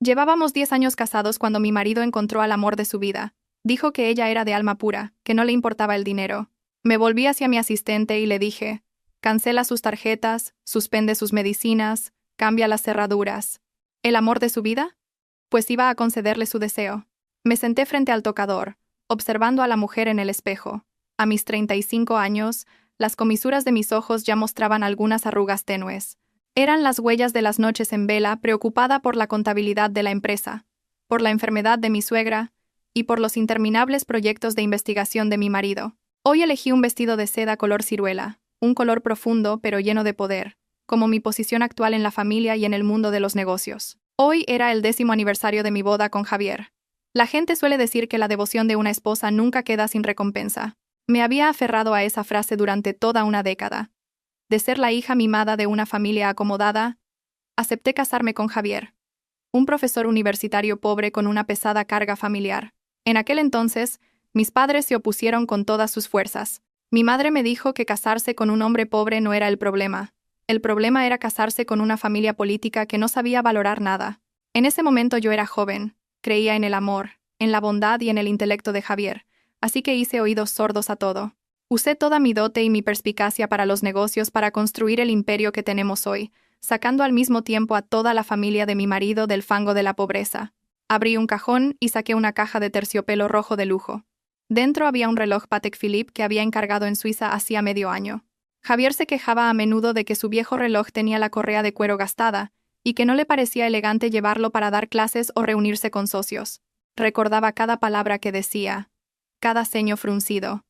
Llevábamos 10 años casados cuando mi marido encontró al amor de su vida. Dijo que ella era de alma pura, que no le importaba el dinero. Me volví hacia mi asistente y le dije: cancela sus tarjetas, suspende sus medicinas, cambia las cerraduras. ¿El amor de su vida? Pues iba a concederle su deseo. Me senté frente al tocador, observando a la mujer en el espejo. A mis 35 años, las comisuras de mis ojos ya mostraban algunas arrugas tenues. Eran las huellas de las noches en vela, preocupada por la contabilidad de la empresa, por la enfermedad de mi suegra y por los interminables proyectos de investigación de mi marido. Hoy elegí un vestido de seda color ciruela, un color profundo pero lleno de poder, como mi posición actual en la familia y en el mundo de los negocios. Hoy era el 10º aniversario de mi boda con Javier. La gente suele decir que la devoción de una esposa nunca queda sin recompensa. Me había aferrado a esa frase durante toda una década. De ser la hija mimada de una familia acomodada, acepté casarme con Javier, un profesor universitario pobre con una pesada carga familiar. En aquel entonces, mis padres se opusieron con todas sus fuerzas. Mi madre me dijo que casarse con un hombre pobre no era el problema. El problema era casarse con una familia política que no sabía valorar nada. En ese momento yo era joven, creía en el amor, en la bondad y en el intelecto de Javier, así que hice oídos sordos a todo. Usé toda mi dote y mi perspicacia para los negocios para construir el imperio que tenemos hoy, sacando al mismo tiempo a toda la familia de mi marido del fango de la pobreza. Abrí un cajón y saqué una caja de terciopelo rojo de lujo. Dentro había un reloj Patek Philippe que había encargado en Suiza hacía medio año. Javier se quejaba a menudo de que su viejo reloj tenía la correa de cuero gastada y que no le parecía elegante llevarlo para dar clases o reunirse con socios. Recordaba cada palabra que decía, cada ceño fruncido.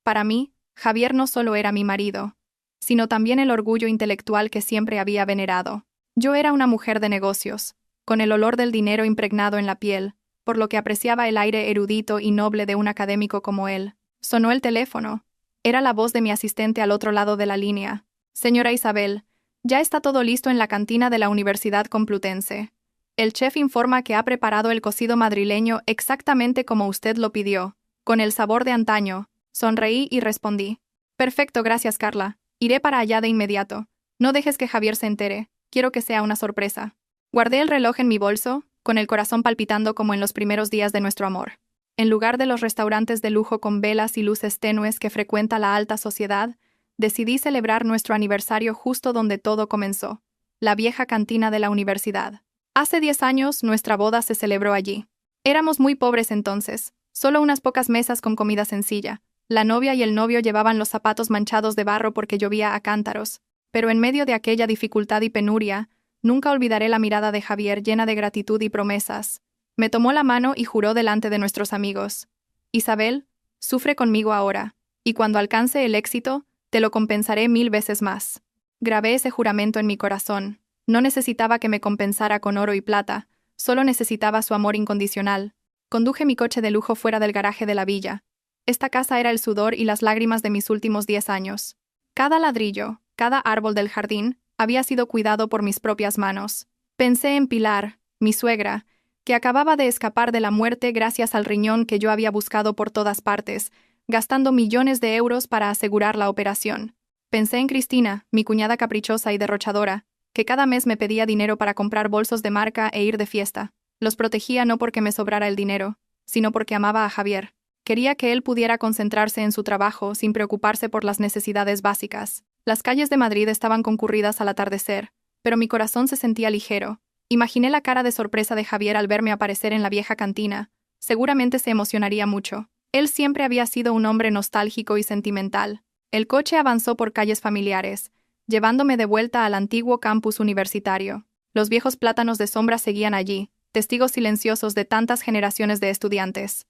Para mí, Javier no solo era mi marido, sino también el orgullo intelectual que siempre había venerado. Yo era una mujer de negocios, con el olor del dinero impregnado en la piel, por lo que apreciaba el aire erudito y noble de un académico como él. Sonó el teléfono. Era la voz de mi asistente al otro lado de la línea. Señora Isabel, ya está todo listo en la cantina de la Universidad Complutense. El chef informa que ha preparado el cocido madrileño exactamente como usted lo pidió, con el sabor de antaño. Sonreí y respondí: perfecto, gracias, Carla. Iré para allá de inmediato. No dejes que Javier se entere. Quiero que sea una sorpresa. Guardé el reloj en mi bolso, con el corazón palpitando como en los primeros días de nuestro amor. En lugar de los restaurantes de lujo con velas y luces tenues que frecuenta la alta sociedad, decidí celebrar nuestro aniversario justo donde todo comenzó, la vieja cantina de la universidad. Hace 10 años, nuestra boda se celebró allí. Éramos muy pobres entonces, solo unas pocas mesas con comida sencilla. La novia y el novio llevaban los zapatos manchados de barro porque llovía a cántaros, pero en medio de aquella dificultad y penuria, nunca olvidaré la mirada de Javier llena de gratitud y promesas. Me tomó la mano y juró delante de nuestros amigos: Isabel, sufre conmigo ahora, y cuando alcance el éxito, te lo compensaré 1000 veces más. Grabé ese juramento en mi corazón. No necesitaba que me compensara con oro y plata, solo necesitaba su amor incondicional. Conduje mi coche de lujo fuera del garaje de la villa. Esta casa era el sudor y las lágrimas de mis últimos 10 años. Cada ladrillo, cada árbol del jardín, había sido cuidado por mis propias manos. Pensé en Pilar, mi suegra, que acababa de escapar de la muerte gracias al riñón que yo había buscado por todas partes, gastando millones de euros para asegurar la operación. Pensé en Cristina, mi cuñada caprichosa y derrochadora, que cada mes me pedía dinero para comprar bolsos de marca e ir de fiesta. Los protegía no porque me sobrara el dinero, sino porque amaba a Javier. Quería que él pudiera concentrarse en su trabajo sin preocuparse por las necesidades básicas. Las calles de Madrid estaban concurridas al atardecer, pero mi corazón se sentía ligero. Imaginé la cara de sorpresa de Javier al verme aparecer en la vieja cantina. Seguramente se emocionaría mucho. Él siempre había sido un hombre nostálgico y sentimental. El coche avanzó por calles familiares, llevándome de vuelta al antiguo campus universitario. Los viejos plátanos de sombra seguían allí, testigos silenciosos de tantas generaciones de estudiantes.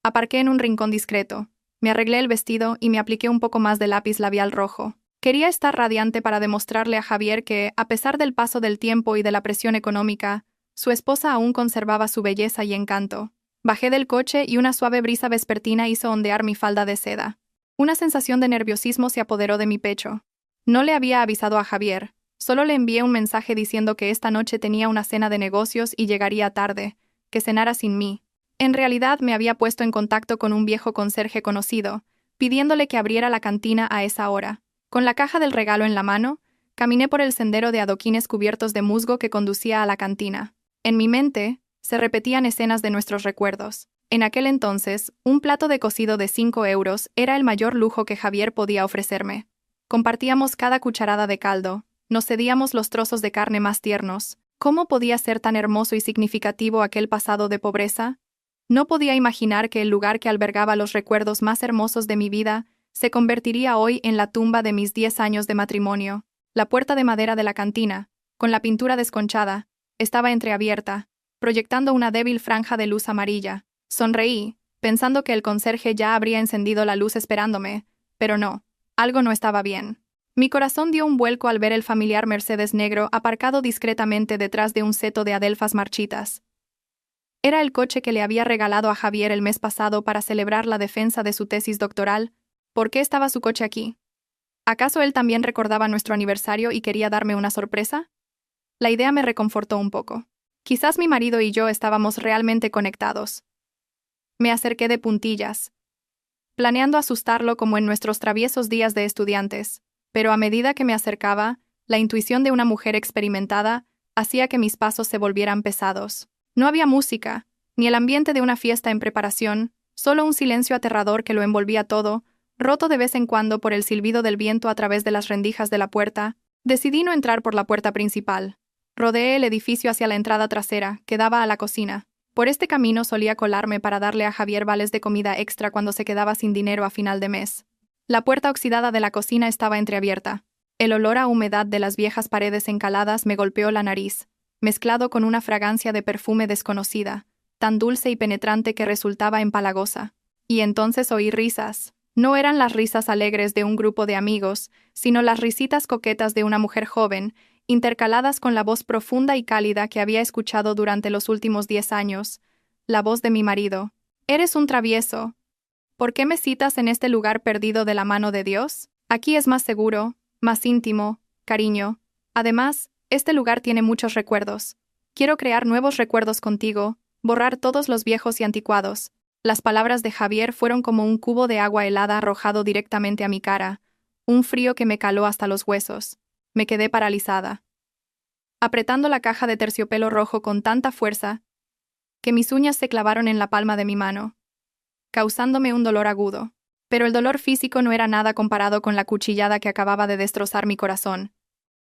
Aparqué en un rincón discreto. Me arreglé el vestido y me apliqué un poco más de lápiz labial rojo. Quería estar radiante para demostrarle a Javier que, a pesar del paso del tiempo y de la presión económica, su esposa aún conservaba su belleza y encanto. Bajé del coche y una suave brisa vespertina hizo ondear mi falda de seda. Una sensación de nerviosismo se apoderó de mi pecho. No le había avisado a Javier, solo le envié un mensaje diciendo que esta noche tenía una cena de negocios y llegaría tarde, que cenara sin mí. En realidad me había puesto en contacto con un viejo conserje conocido, pidiéndole que abriera la cantina a esa hora. Con la caja del regalo en la mano, caminé por el sendero de adoquines cubiertos de musgo que conducía a la cantina. En mi mente, se repetían escenas de nuestros recuerdos. En aquel entonces, un plato de cocido de 5 euros era el mayor lujo que Javier podía ofrecerme. Compartíamos cada cucharada de caldo, nos cedíamos los trozos de carne más tiernos. ¿Cómo podía ser tan hermoso y significativo aquel pasado de pobreza? No podía imaginar que el lugar que albergaba los recuerdos más hermosos de mi vida se convertiría hoy en la tumba de mis 10 años de matrimonio. La puerta de madera de la cantina, con la pintura desconchada, estaba entreabierta, proyectando una débil franja de luz amarilla. Sonreí, pensando que el conserje ya habría encendido la luz esperándome, pero no, algo no estaba bien. Mi corazón dio un vuelco al ver el familiar Mercedes negro aparcado discretamente detrás de un seto de adelfas marchitas. Era el coche que le había regalado a Javier el mes pasado para celebrar la defensa de su tesis doctoral. ¿Por qué estaba su coche aquí? ¿Acaso él también recordaba nuestro aniversario y quería darme una sorpresa? La idea me reconfortó un poco. Quizás mi marido y yo estábamos realmente conectados. Me acerqué de puntillas, planeando asustarlo como en nuestros traviesos días de estudiantes, pero a medida que me acercaba, la intuición de una mujer experimentada hacía que mis pasos se volvieran pesados. No había música, ni el ambiente de una fiesta en preparación, solo un silencio aterrador que lo envolvía todo, roto de vez en cuando por el silbido del viento a través de las rendijas de la puerta. Decidí no entrar por la puerta principal. Rodeé el edificio hacia la entrada trasera, que daba a la cocina. Por este camino solía colarme para darle a Javier vales de comida extra cuando se quedaba sin dinero a final de mes. La puerta oxidada de la cocina estaba entreabierta. El olor a humedad de las viejas paredes encaladas me golpeó la nariz, mezclado con una fragancia de perfume desconocida, tan dulce y penetrante que resultaba empalagosa. Y entonces oí risas. No eran las risas alegres de un grupo de amigos, sino las risitas coquetas de una mujer joven, intercaladas con la voz profunda y cálida que había escuchado durante los últimos 10 años, la voz de mi marido. «Eres un travieso. ¿Por qué me citas en este lugar perdido de la mano de Dios? Aquí es más seguro, más íntimo, cariño. Además, este lugar tiene muchos recuerdos. Quiero crear nuevos recuerdos contigo, borrar todos los viejos y anticuados». Las palabras de Javier fueron como un cubo de agua helada arrojado directamente a mi cara, un frío que me caló hasta los huesos. Me quedé paralizada, apretando la caja de terciopelo rojo con tanta fuerza que mis uñas se clavaron en la palma de mi mano, causándome un dolor agudo. Pero el dolor físico no era nada comparado con la cuchillada que acababa de destrozar mi corazón.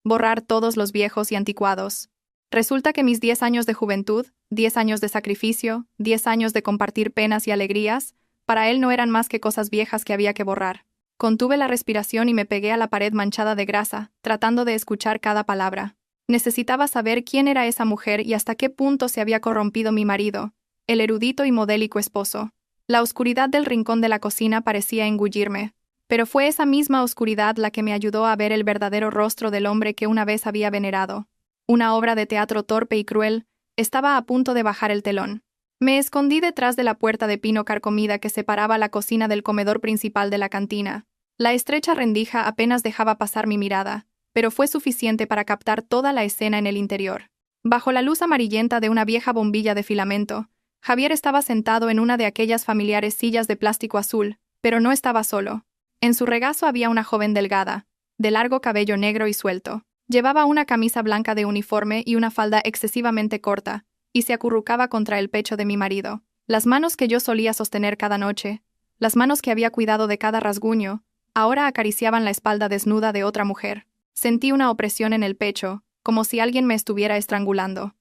Borrar todos los viejos y anticuados. Resulta que mis 10 años de juventud, 10 años de sacrificio, 10 años de compartir penas y alegrías, para él no eran más que cosas viejas que había que borrar. Contuve la respiración y me pegué a la pared manchada de grasa, tratando de escuchar cada palabra. Necesitaba saber quién era esa mujer y hasta qué punto se había corrompido mi marido, el erudito y modélico esposo. La oscuridad del rincón de la cocina parecía engullirme, pero fue esa misma oscuridad la que me ayudó a ver el verdadero rostro del hombre que una vez había venerado. Una obra de teatro torpe y cruel estaba a punto de bajar el telón. Me escondí detrás de la puerta de pino carcomida que separaba la cocina del comedor principal de la cantina. La estrecha rendija apenas dejaba pasar mi mirada, pero fue suficiente para captar toda la escena en el interior. Bajo la luz amarillenta de una vieja bombilla de filamento, Javier estaba sentado en una de aquellas familiares sillas de plástico azul, pero no estaba solo. En su regazo había una joven delgada, de largo cabello negro y suelto. Llevaba una camisa blanca de uniforme y una falda excesivamente corta, y se acurrucaba contra el pecho de mi marido. Las manos que yo solía sostener cada noche, las manos que había cuidado de cada rasguño, ahora acariciaban la espalda desnuda de otra mujer. Sentí una opresión en el pecho, como si alguien me estuviera estrangulando.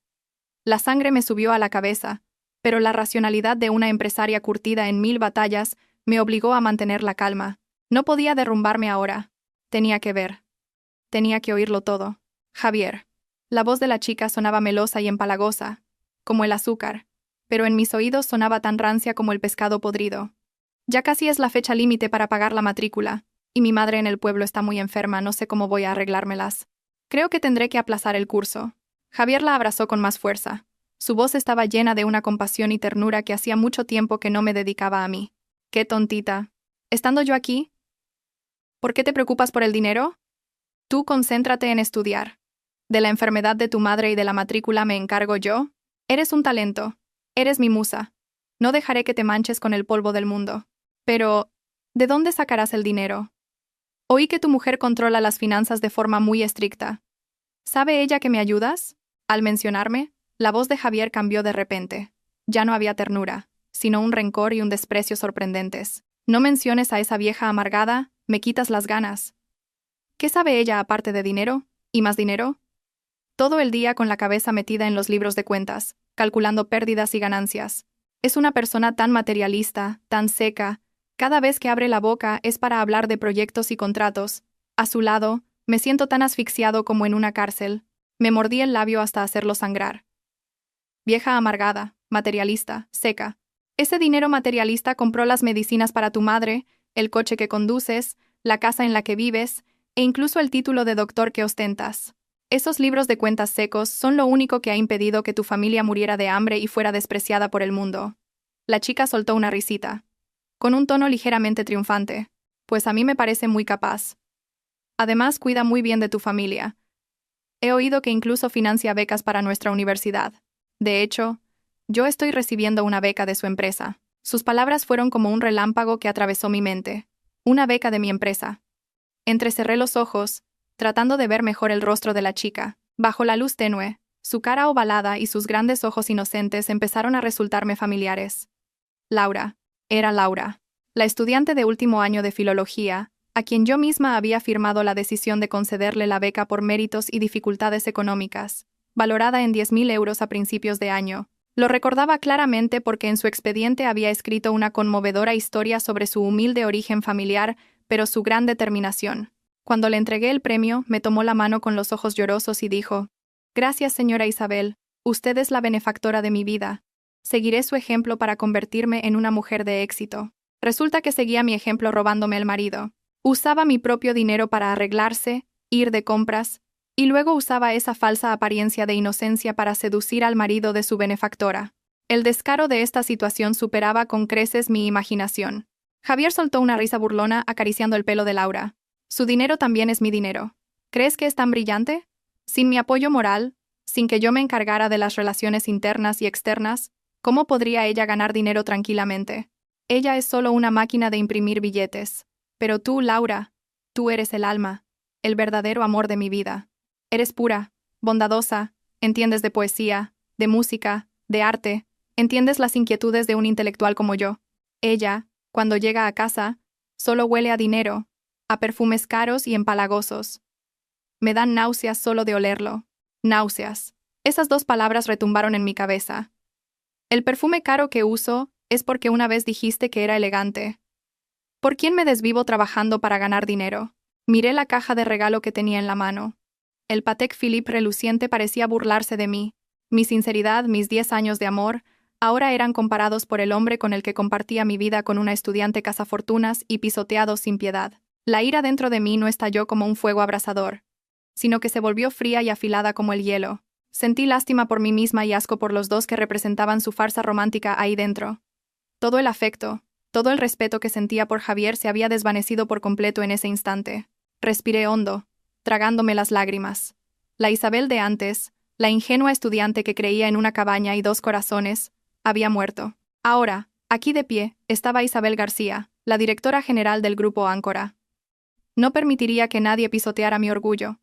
La sangre me subió a la cabeza, pero la racionalidad de una empresaria curtida en 1000 batallas me obligó a mantener la calma. No podía derrumbarme ahora. Tenía que ver. Tenía que oírlo todo. Javier. La voz de la chica sonaba melosa y empalagosa, como el azúcar, pero en mis oídos sonaba tan rancia como el pescado podrido. Ya casi es la fecha límite para pagar la matrícula, y mi madre en el pueblo está muy enferma, no sé cómo voy a arreglármelas. Creo que tendré que aplazar el curso. Javier la abrazó con más fuerza. Su voz estaba llena de una compasión y ternura que hacía mucho tiempo que no me dedicaba a mí. ¡Qué tontita! ¿Estando yo aquí? ¿Por qué te preocupas por el dinero? Tú concéntrate en estudiar. De la enfermedad de tu madre y de la matrícula me encargo yo. Eres un talento. Eres mi musa. No dejaré que te manches con el polvo del mundo. Pero, ¿de dónde sacarás el dinero? Oí que tu mujer controla las finanzas de forma muy estricta. ¿Sabe ella que me ayudas? Al mencionarme, La voz de Javier cambió de repente. Ya no había ternura, sino un rencor y un desprecio sorprendentes. No menciones a esa vieja amargada, me quitas las ganas. ¿Qué sabe ella aparte de dinero? ¿Y más dinero? Todo el día con la cabeza metida en los libros de cuentas, calculando pérdidas y ganancias. Es una persona tan materialista, tan seca. Cada vez que abre la boca es para hablar de proyectos y contratos. A su lado, me siento tan asfixiado como en una cárcel. Me mordí el labio hasta hacerlo sangrar. Vieja amargada, materialista, seca. Ese dinero materialista compró las medicinas para tu madre, el coche que conduces, la casa en la que vives, e incluso el título de doctor que ostentas. Esos libros de cuentas secos son lo único que ha impedido que tu familia muriera de hambre y fuera despreciada por el mundo. La chica soltó una risita, con un tono ligeramente triunfante. Pues a mí me parece muy capaz. Además, cuida muy bien de tu familia. He oído que incluso financia becas para nuestra universidad. De hecho, yo estoy recibiendo una beca de su empresa. Sus palabras fueron como un relámpago que atravesó mi mente. Una beca de mi empresa. Entrecerré los ojos, tratando de ver mejor el rostro de la chica. Bajo la luz tenue, su cara ovalada y sus grandes ojos inocentes empezaron a resultarme familiares. Laura. Era Laura. La estudiante de último año de filología, a quien yo misma había firmado la decisión de concederle la beca por méritos y dificultades económicas, valorada en 10.000 euros a principios de año. Lo recordaba claramente porque en su expediente había escrito una conmovedora historia sobre su humilde origen familiar, pero su gran determinación. Cuando le entregué el premio, me tomó la mano con los ojos llorosos y dijo: «Gracias, señora Isabel, usted es la benefactora de mi vida. Seguiré su ejemplo para convertirme en una mujer de éxito». Resulta que seguía mi ejemplo robándome el marido. Usaba mi propio dinero para arreglarse, ir de compras, y luego usaba esa falsa apariencia de inocencia para seducir al marido de su benefactora. El descaro de esta situación superaba con creces mi imaginación. Javier soltó una risa burlona acariciando el pelo de Laura. Su dinero también es mi dinero. ¿Crees que es tan brillante? Sin mi apoyo moral, sin que yo me encargara de las relaciones internas y externas, ¿cómo podría ella ganar dinero tranquilamente? Ella es solo una máquina de imprimir billetes. Pero tú, Laura, tú eres el alma, el verdadero amor de mi vida. Eres pura, bondadosa, entiendes de poesía, de música, de arte, entiendes las inquietudes de un intelectual como yo. Ella, cuando llega a casa, solo huele a dinero, a perfumes caros y empalagosos. Me dan náuseas solo de olerlo. Náuseas. Esas dos palabras retumbaron en mi cabeza. El perfume caro que uso es porque una vez dijiste que era elegante. ¿Por quién me desvivo trabajando para ganar dinero? Miré la caja de regalo que tenía en la mano. El Patek Philippe reluciente parecía burlarse de mí. Mi sinceridad, mis 10 años de amor, ahora eran comparados por el hombre con el que compartía mi vida con una estudiante cazafortunas y pisoteado sin piedad. La ira dentro de mí no estalló como un fuego abrasador, sino que se volvió fría y afilada como el hielo. Sentí lástima por mí misma y asco por los dos que representaban su farsa romántica ahí dentro. Todo el afecto, todo el respeto que sentía por Javier se había desvanecido por completo en ese instante. Respiré hondo, tragándome las lágrimas. La Isabel de antes, la ingenua estudiante que creía en una cabaña y 2 corazones, había muerto. Ahora, aquí de pie, estaba Isabel García, la directora general del Grupo Áncora. No permitiría que nadie pisoteara mi orgullo.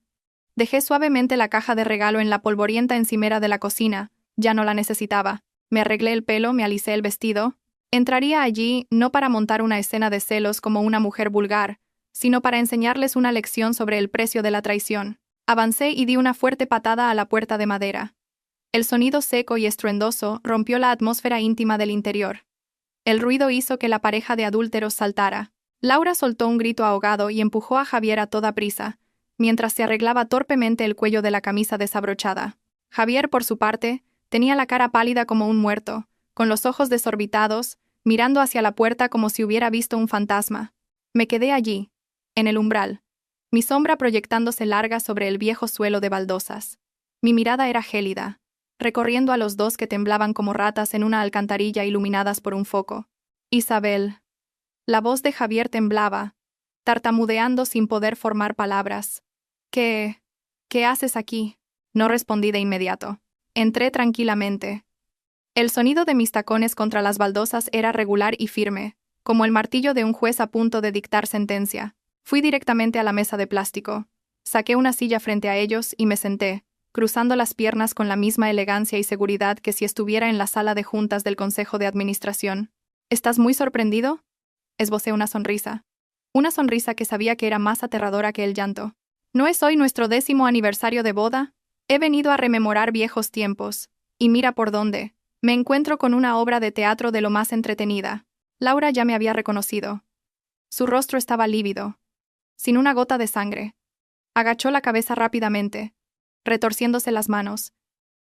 Dejé suavemente la caja de regalo en la polvorienta encimera de la cocina, ya no la necesitaba. Me arreglé el pelo, me alisé el vestido. Entraría allí no para montar una escena de celos como una mujer vulgar, sino para enseñarles una lección sobre el precio de la traición. Avancé y di una fuerte patada a la puerta de madera. El sonido seco y estruendoso rompió la atmósfera íntima del interior. El ruido hizo que la pareja de adúlteros saltara. Laura soltó un grito ahogado y empujó a Javier a toda prisa, mientras se arreglaba torpemente el cuello de la camisa desabrochada. Javier, por su parte, tenía la cara pálida como un muerto, con los ojos desorbitados, mirando hacia la puerta como si hubiera visto un fantasma. Me quedé allí, en el umbral, mi sombra proyectándose larga sobre el viejo suelo de baldosas. Mi mirada era gélida, recorriendo a los dos que temblaban como ratas en una alcantarilla iluminadas por un foco. Isabel. La voz de Javier temblaba, tartamudeando sin poder formar palabras. ¿Qué haces aquí? No respondí de inmediato. Entré tranquilamente. El sonido de mis tacones contra las baldosas era regular y firme, como el martillo de un juez a punto de dictar sentencia. Fui directamente a la mesa de plástico. Saqué una silla frente a ellos y me senté, cruzando las piernas con la misma elegancia y seguridad que si estuviera en la sala de juntas del Consejo de Administración. ¿Estás muy sorprendido? Esbocé una sonrisa. Una sonrisa que sabía que era más aterradora que el llanto. ¿No es hoy nuestro 10º aniversario de boda? He venido a rememorar viejos tiempos. Y mira por dónde. Me encuentro con una obra de teatro de lo más entretenida. Laura ya me había reconocido. Su rostro estaba lívido, sin una gota de sangre. Agachó la cabeza rápidamente, retorciéndose las manos,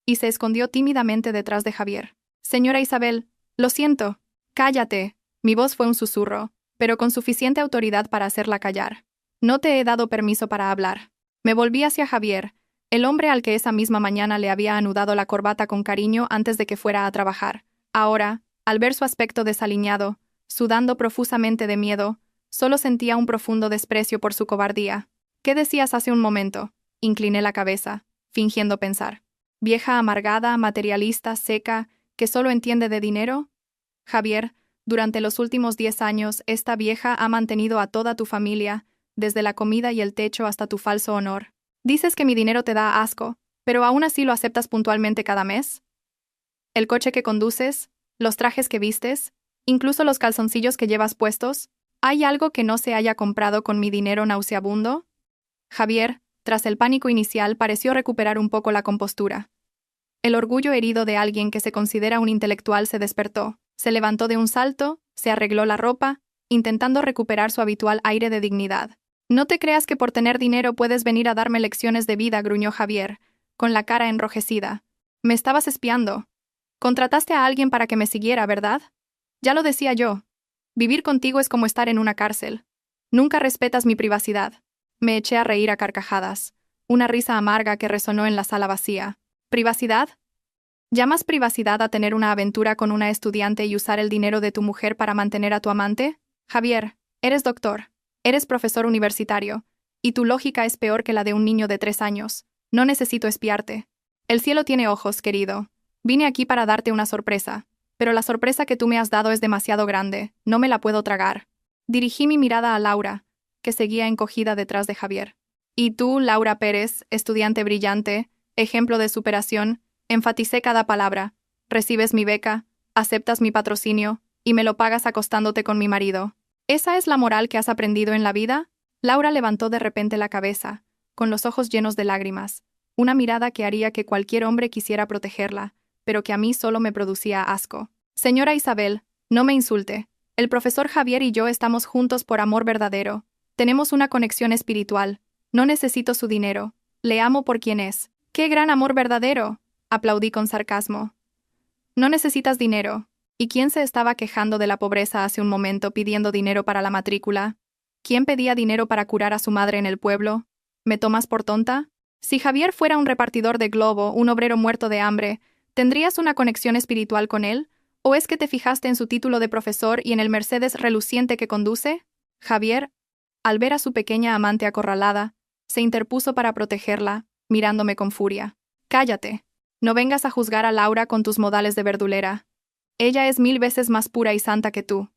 y se escondió tímidamente detrás de Javier. Señora Isabel, lo siento. Cállate. Mi voz fue un susurro, pero con suficiente autoridad para hacerla callar. No te he dado permiso para hablar. Me volví hacia Javier, el hombre al que esa misma mañana le había anudado la corbata con cariño antes de que fuera a trabajar. Ahora, al ver su aspecto desaliñado, sudando profusamente de miedo, solo sentía un profundo desprecio por su cobardía. ¿Qué decías hace un momento? Incliné la cabeza, fingiendo pensar. ¿Vieja amargada, materialista, seca, que solo entiende de dinero? Javier, durante los últimos 10 años, esta vieja ha mantenido a toda tu familia, desde la comida y el techo hasta tu falso honor. Dices que mi dinero te da asco, pero aún así lo aceptas puntualmente cada mes. ¿El coche que conduces? ¿Los trajes que vistes? ¿Incluso los calzoncillos que llevas puestos? ¿Hay algo que no se haya comprado con mi dinero nauseabundo? Javier, tras el pánico inicial, pareció recuperar un poco la compostura. El orgullo herido de alguien que se considera un intelectual se despertó, se levantó de un salto, se arregló la ropa, intentando recuperar su habitual aire de dignidad. No te creas que por tener dinero puedes venir a darme lecciones de vida, gruñó Javier, con la cara enrojecida. Me estabas espiando. Contrataste a alguien para que me siguiera, ¿verdad? Ya lo decía yo. Vivir contigo es como estar en una cárcel. Nunca respetas mi privacidad. Me eché a reír a carcajadas, una risa amarga que resonó en la sala vacía. ¿Privacidad? ¿Llamas privacidad a tener una aventura con una estudiante y usar el dinero de tu mujer para mantener a tu amante? Javier, eres doctor, eres profesor universitario, y tu lógica es peor que la de un niño de 3 años. No necesito espiarte. El cielo tiene ojos, querido. Vine aquí para darte una sorpresa, pero la sorpresa que tú me has dado es demasiado grande, no me la puedo tragar. Dirigí mi mirada a Laura, que seguía encogida detrás de Javier. Y tú, Laura Pérez, estudiante brillante, ejemplo de superación, enfaticé cada palabra. Recibes mi beca, aceptas mi patrocinio, y me lo pagas acostándote con mi marido. ¿Esa es la moral que has aprendido en la vida? Laura levantó de repente la cabeza, con los ojos llenos de lágrimas, una mirada que haría que cualquier hombre quisiera protegerla, pero que a mí solo me producía asco. Señora Isabel, no me insulte. El profesor Javier y yo estamos juntos por amor verdadero. Tenemos una conexión espiritual. No necesito su dinero. Le amo por quien es. ¡Qué gran amor verdadero!, aplaudí con sarcasmo. No necesitas dinero. ¿Y quién se estaba quejando de la pobreza hace un momento pidiendo dinero para la matrícula? ¿Quién pedía dinero para curar a su madre en el pueblo? ¿Me tomas por tonta? Si Javier fuera un repartidor de globo, un obrero muerto de hambre, ¿tendrías una conexión espiritual con él? ¿O es que te fijaste en su título de profesor y en el Mercedes reluciente que conduce? Javier, al ver a su pequeña amante acorralada, se interpuso para protegerla, mirándome con furia. «Cállate. No vengas a juzgar a Laura con tus modales de verdulera. Ella es 1000 veces más pura y santa que tú.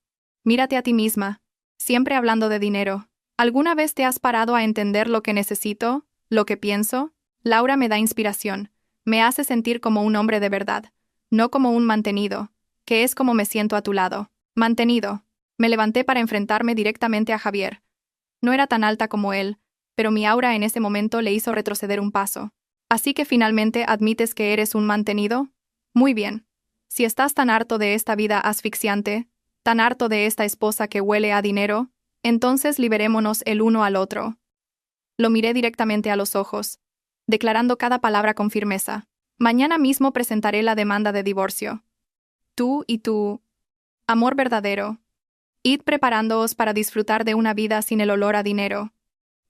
Mírate a ti misma, siempre hablando de dinero. ¿Alguna vez te has parado a entender lo que necesito, lo que pienso? Laura me da inspiración, me hace sentir como un hombre de verdad, no como un mantenido, que es como me siento a tu lado. Mantenido». Me levanté para enfrentarme directamente a Javier. No era tan alta como él, pero mi aura en ese momento le hizo retroceder un paso. ¿Así que finalmente admites que eres un mantenido? Muy bien. Si estás tan harto de esta vida asfixiante, tan harto de esta esposa que huele a dinero, entonces liberémonos el uno al otro. Lo miré directamente a los ojos, declarando cada palabra con firmeza. Mañana mismo presentaré la demanda de divorcio. Tú y tu amor verdadero. Id preparándoos para disfrutar de una vida sin el olor a dinero.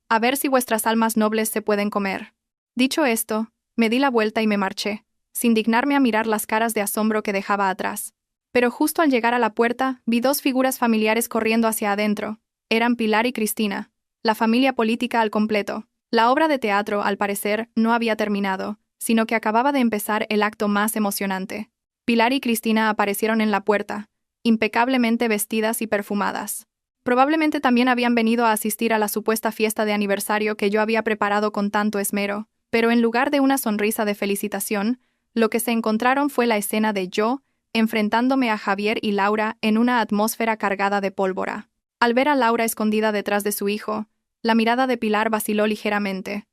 A ver si vuestras almas nobles se pueden comer. Dicho esto, me di la vuelta y me marché, sin dignarme a mirar las caras de asombro que dejaba atrás. Pero justo al llegar a la puerta, vi 2 figuras familiares corriendo hacia adentro. Eran Pilar y Cristina, la familia política al completo. La obra de teatro, al parecer, no había terminado, sino que acababa de empezar el acto más emocionante. Pilar y Cristina aparecieron en la puerta, impecablemente vestidas y perfumadas. Probablemente también habían venido a asistir a la supuesta fiesta de aniversario que yo había preparado con tanto esmero, Pero en lugar de una sonrisa de felicitación, lo que se encontraron fue la escena de yo, enfrentándome a Javier y Laura en una atmósfera cargada de pólvora. Al ver a Laura escondida detrás de su hijo, la mirada de Pilar vaciló ligeramente.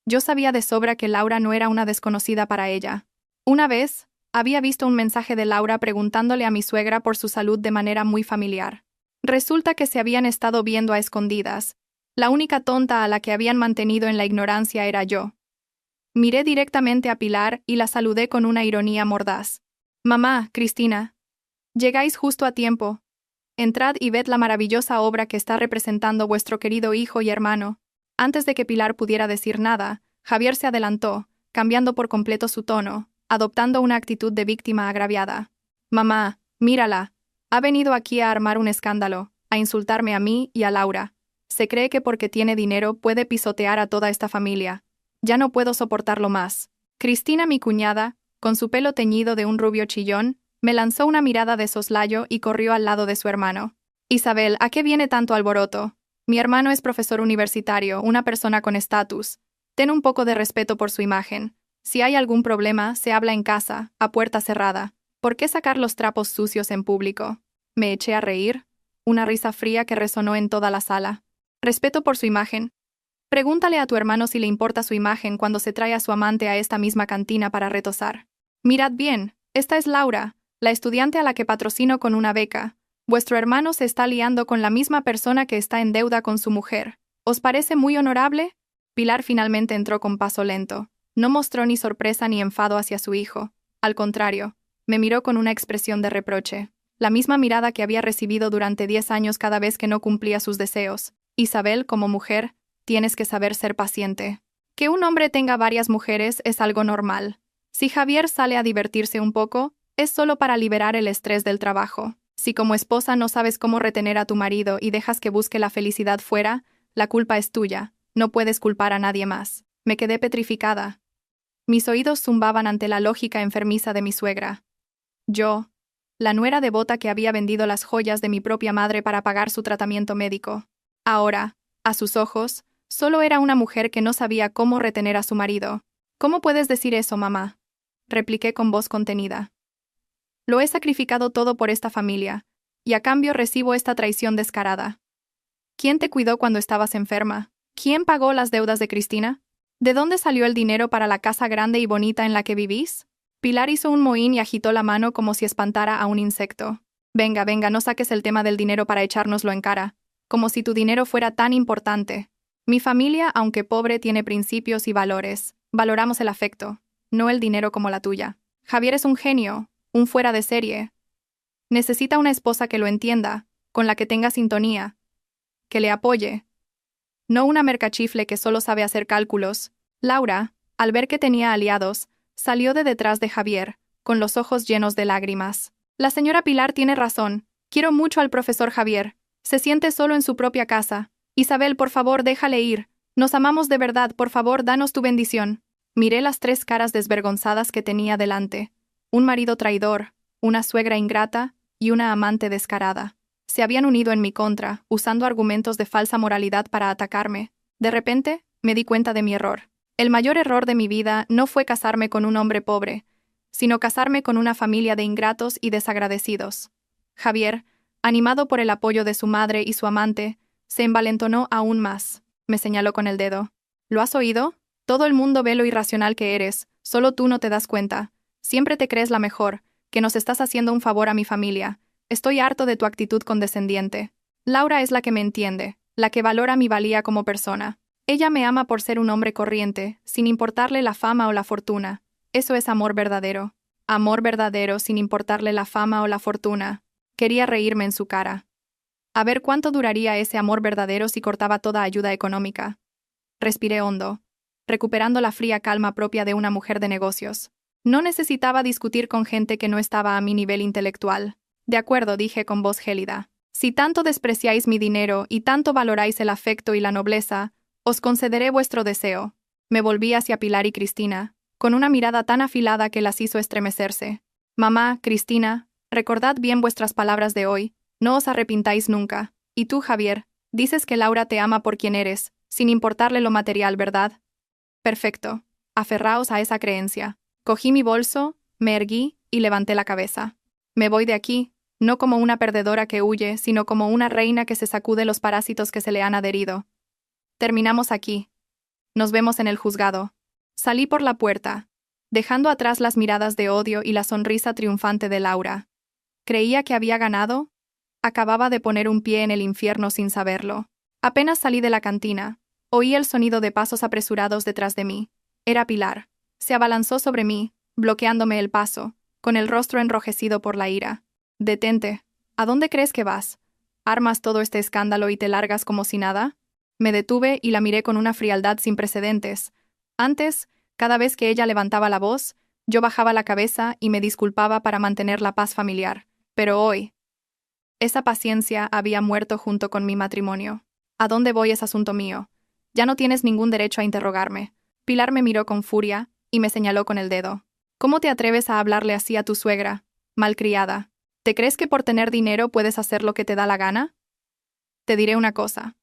Yo sabía de sobra que Laura no era una desconocida para ella. Una vez, había visto un mensaje de Laura preguntándole a mi suegra por su salud de manera muy familiar. Resulta que se habían estado viendo a escondidas. La única tonta a la que habían mantenido en la ignorancia era yo. Miré directamente a Pilar y la saludé con una ironía mordaz. «Mamá, Cristina. Llegáis justo a tiempo. Entrad y ved la maravillosa obra que está representando vuestro querido hijo y hermano». Antes de que Pilar pudiera decir nada, Javier se adelantó, cambiando por completo su tono, adoptando una actitud de víctima agraviada. «Mamá, mírala. Ha venido aquí a armar un escándalo, a insultarme a mí y a Laura. Se cree que porque tiene dinero puede pisotear a toda esta familia. Ya no puedo soportarlo más». Cristina, mi cuñada, con su pelo teñido de un rubio chillón, me lanzó una mirada de soslayo y corrió al lado de su hermano. «Isabel, ¿a qué viene tanto alboroto? Mi hermano es profesor universitario, una persona con estatus. Ten un poco de respeto por su imagen. Si hay algún problema, se habla en casa, a puerta cerrada. ¿Por qué sacar los trapos sucios en público?» Me eché a reír, una risa fría que resonó en toda la sala. «Respeto por su imagen. Pregúntale a tu hermano si le importa su imagen cuando se trae a su amante a esta misma cantina para retosar. Mirad bien, esta es Laura, la estudiante a la que patrocino con una beca. Vuestro hermano se está liando con la misma persona que está en deuda con su mujer. ¿Os parece muy honorable?» Pilar finalmente entró con paso lento. No mostró ni sorpresa ni enfado hacia su hijo. Al contrario, me miró con una expresión de reproche. La misma mirada que había recibido durante 10 años cada vez que no cumplía sus deseos. «Isabel, como mujer, tienes que saber ser paciente. Que un hombre tenga varias mujeres es algo normal. Si Javier sale a divertirse un poco, es solo para liberar el estrés del trabajo. Si como esposa no sabes cómo retener a tu marido y dejas que busque la felicidad fuera, la culpa es tuya. No puedes culpar a nadie más». Me quedé petrificada. Mis oídos zumbaban ante la lógica enfermiza de mi suegra. Yo, la nuera devota que había vendido las joyas de mi propia madre para pagar su tratamiento médico. Ahora, a sus ojos, solo era una mujer que no sabía cómo retener a su marido. «¿Cómo puedes decir eso, mamá?», repliqué con voz contenida. «Lo he sacrificado todo por esta familia, y a cambio recibo esta traición descarada. ¿Quién te cuidó cuando estabas enferma? ¿Quién pagó las deudas de Cristina? ¿De dónde salió el dinero para la casa grande y bonita en la que vivís?». Pilar hizo un mohín y agitó la mano como si espantara a un insecto. «Venga, venga, no saques el tema del dinero para echárnoslo en cara, como si tu dinero fuera tan importante. Mi familia, aunque pobre, tiene principios y valores. Valoramos el afecto, no el dinero como la tuya. Javier es un genio, un fuera de serie. Necesita una esposa que lo entienda, con la que tenga sintonía, que le apoye. No una mercachifle que solo sabe hacer cálculos». Laura, al ver que tenía aliados, salió de detrás de Javier, con los ojos llenos de lágrimas. «La señora Pilar tiene razón. Quiero mucho al profesor Javier. Se siente solo en su propia casa. Isabel, por favor, déjale ir. Nos amamos de verdad, por favor, danos tu bendición». Miré las 3 caras desvergonzadas que tenía delante. Un marido traidor, una suegra ingrata y una amante descarada. Se habían unido en mi contra, usando argumentos de falsa moralidad para atacarme. De repente, me di cuenta de mi error. El mayor error de mi vida no fue casarme con un hombre pobre, sino casarme con una familia de ingratos y desagradecidos. Javier, animado por el apoyo de su madre y su amante, se envalentonó aún más. Me señaló con el dedo. «¿Lo has oído? Todo el mundo ve lo irracional que eres, solo tú no te das cuenta. Siempre te crees la mejor, que nos estás haciendo un favor a mi familia. Estoy harto de tu actitud condescendiente. Laura es la que me entiende, la que valora mi valía como persona. Ella me ama por ser un hombre corriente, sin importarle la fama o la fortuna. Eso es amor verdadero. Amor verdadero sin importarle la fama o la fortuna». Quería reírme en su cara. A ver cuánto duraría ese amor verdadero si cortaba toda ayuda económica. Respiré hondo, recuperando la fría calma propia de una mujer de negocios. No necesitaba discutir con gente que no estaba a mi nivel intelectual. «De acuerdo», dije con voz gélida. «Si tanto despreciáis mi dinero y tanto valoráis el afecto y la nobleza, os concederé vuestro deseo». Me volví hacia Pilar y Cristina, con una mirada tan afilada que las hizo estremecerse. «Mamá, Cristina, recordad bien vuestras palabras de hoy, no os arrepintáis nunca. Y tú, Javier, dices que Laura te ama por quien eres, sin importarle lo material, ¿verdad? Perfecto. Aferraos a esa creencia. Cogí mi bolso, me erguí y levanté la cabeza. Me voy de aquí, no como una perdedora que huye, sino como una reina que se sacude los parásitos que se le han adherido. Terminamos aquí. Nos vemos en el juzgado. Salí por la puerta, dejando atrás las miradas de odio y la sonrisa triunfante de Laura. ¿Creía que había ganado? Acababa de poner un pie en el infierno sin saberlo. Apenas salí de la cantina, oí el sonido de pasos apresurados detrás de mí. Era Pilar. Se abalanzó sobre mí, bloqueándome el paso, con el rostro enrojecido por la ira. «Detente. ¿A dónde crees que vas? ¿Armas todo este escándalo y te largas como si nada?» Me detuve y la miré con una frialdad sin precedentes. Antes, cada vez que ella levantaba la voz, yo bajaba la cabeza y me disculpaba para mantener la paz familiar. Pero hoy, esa paciencia había muerto junto con mi matrimonio. ¿A dónde voy es asunto mío? Ya no tienes ningún derecho a interrogarme. Pilar me miró con furia y me señaló con el dedo. ¿Cómo te atreves a hablarle así a tu suegra, malcriada? ¿Te crees que por tener dinero puedes hacer lo que te da la gana? Te diré una cosa.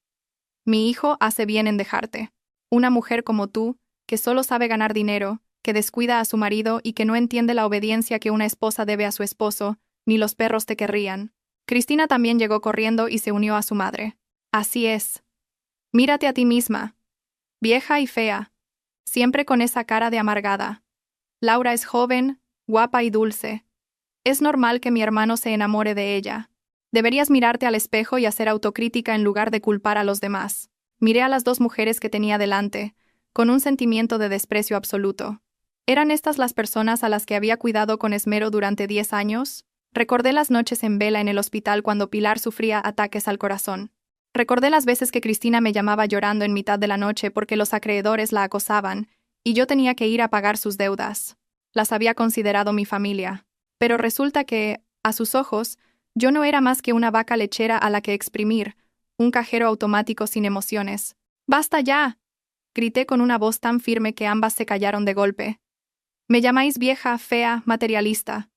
Mi hijo hace bien en dejarte. Una mujer como tú, que solo sabe ganar dinero, que descuida a su marido y que no entiende la obediencia que una esposa debe a su esposo, ni los perros te querrían. Cristina también llegó corriendo y se unió a su madre. Así es. Mírate a ti misma. Vieja y fea. Siempre con esa cara de amargada. Laura es joven, guapa y dulce. Es normal que mi hermano se enamore de ella. Deberías mirarte al espejo y hacer autocrítica en lugar de culpar a los demás. Miré a las dos mujeres que tenía delante, con un sentimiento de desprecio absoluto. ¿Eran estas las personas a las que había cuidado con esmero durante 10 años? Recordé las noches en vela en el hospital cuando Pilar sufría ataques al corazón. Recordé las veces que Cristina me llamaba llorando en mitad de la noche porque los acreedores la acosaban, y yo tenía que ir a pagar sus deudas. Las había considerado mi familia. Pero resulta que, a sus ojos, yo no era más que una vaca lechera a la que exprimir, un cajero automático sin emociones. ¡Basta ya!, grité con una voz tan firme que ambas se callaron de golpe. Me llamáis vieja, fea, materialista.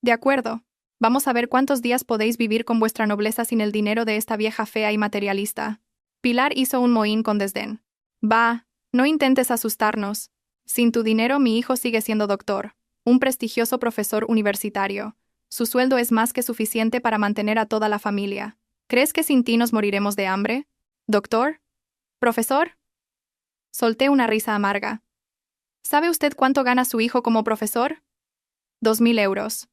De acuerdo. Vamos a ver cuántos días podéis vivir con vuestra nobleza sin el dinero de esta vieja fea y materialista. Pilar hizo un mohín con desdén. Va, no intentes asustarnos. Sin tu dinero mi hijo sigue siendo doctor, un prestigioso profesor universitario. Su sueldo es más que suficiente para mantener a toda la familia. ¿Crees que sin ti nos moriremos de hambre? ¿Doctor? ¿Profesor? Solté una risa amarga. ¿Sabe usted cuánto gana su hijo como profesor? 2.000 euros.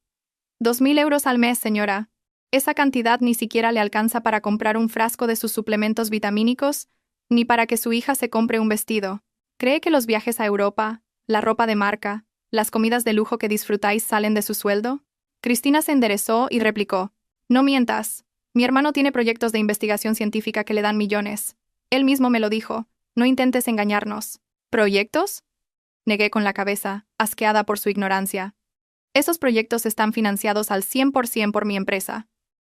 2.000 euros al mes, señora. Esa cantidad ni siquiera le alcanza para comprar un frasco de sus suplementos vitamínicos, ni para que su hija se compre un vestido. ¿Cree que los viajes a Europa, la ropa de marca, las comidas de lujo que disfrutáis salen de su sueldo? Cristina se enderezó y replicó. No mientas. Mi hermano tiene proyectos de investigación científica que le dan millones. Él mismo me lo dijo. No intentes engañarnos. ¿Proyectos? Negué con la cabeza, asqueada por su ignorancia. Esos proyectos están financiados al 100% por mi empresa.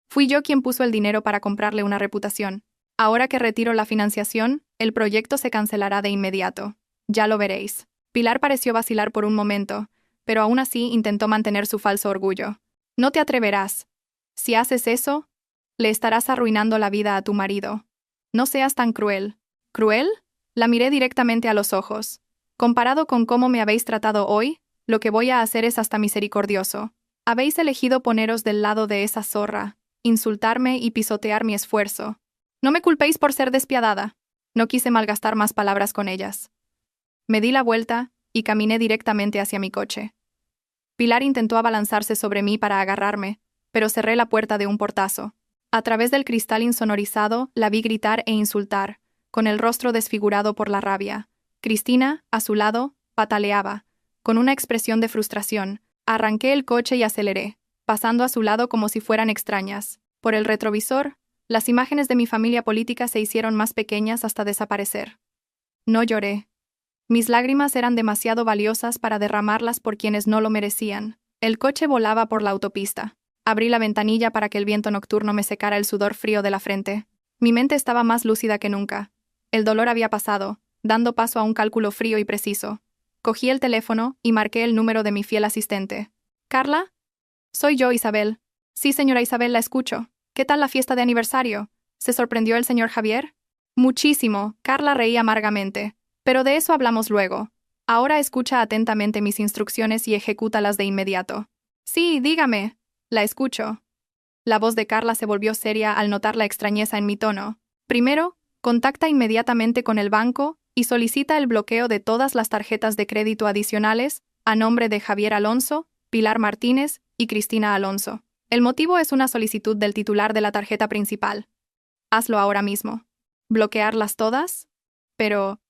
Fui yo quien puso el dinero para comprarle una reputación. Ahora que retiro la financiación, el proyecto se cancelará de inmediato. Ya lo veréis. Pilar pareció vacilar por un momento, pero aún así intentó mantener su falso orgullo. No te atreverás. Si haces eso, le estarás arruinando la vida a tu marido. No seas tan cruel. ¿Cruel? La miré directamente a los ojos. Comparado con cómo me habéis tratado hoy, lo que voy a hacer es hasta misericordioso. Habéis elegido poneros del lado de esa zorra, insultarme y pisotear mi esfuerzo. No me culpéis por ser despiadada. No quise malgastar más palabras con ellas. Me di la vuelta y caminé directamente hacia mi coche. Pilar intentó abalanzarse sobre mí para agarrarme, pero cerré la puerta de un portazo. A través del cristal insonorizado la vi gritar e insultar, con el rostro desfigurado por la rabia. Cristina, a su lado, pataleaba. Con una expresión de frustración, arranqué el coche y aceleré, pasando a su lado como si fueran extrañas. Por el retrovisor, las imágenes de mi familia política se hicieron más pequeñas hasta desaparecer. No lloré. Mis lágrimas eran demasiado valiosas para derramarlas por quienes no lo merecían. El coche volaba por la autopista. Abrí la ventanilla para que el viento nocturno me secara el sudor frío de la frente. Mi mente estaba más lúcida que nunca. El dolor había pasado, dando paso a un cálculo frío y preciso. Cogí el teléfono y marqué el número de mi fiel asistente. ¿Carla? Soy yo, Isabel. Sí, señora Isabel, la escucho. ¿Qué tal la fiesta de aniversario? ¿Se sorprendió el señor Javier? Muchísimo, Carla reía amargamente. Pero de eso hablamos luego. Ahora escucha atentamente mis instrucciones y ejecútalas de inmediato. Sí, dígame. La escucho. La voz de Carla se volvió seria al notar la extrañeza en mi tono. Primero, contacta inmediatamente con el banco y solicita el bloqueo de todas las tarjetas de crédito adicionales a nombre de Javier Alonso, Pilar Martínez y Cristina Alonso. El motivo es una solicitud del titular de la tarjeta principal. Hazlo ahora mismo. ¿Bloquearlas todas? Pero,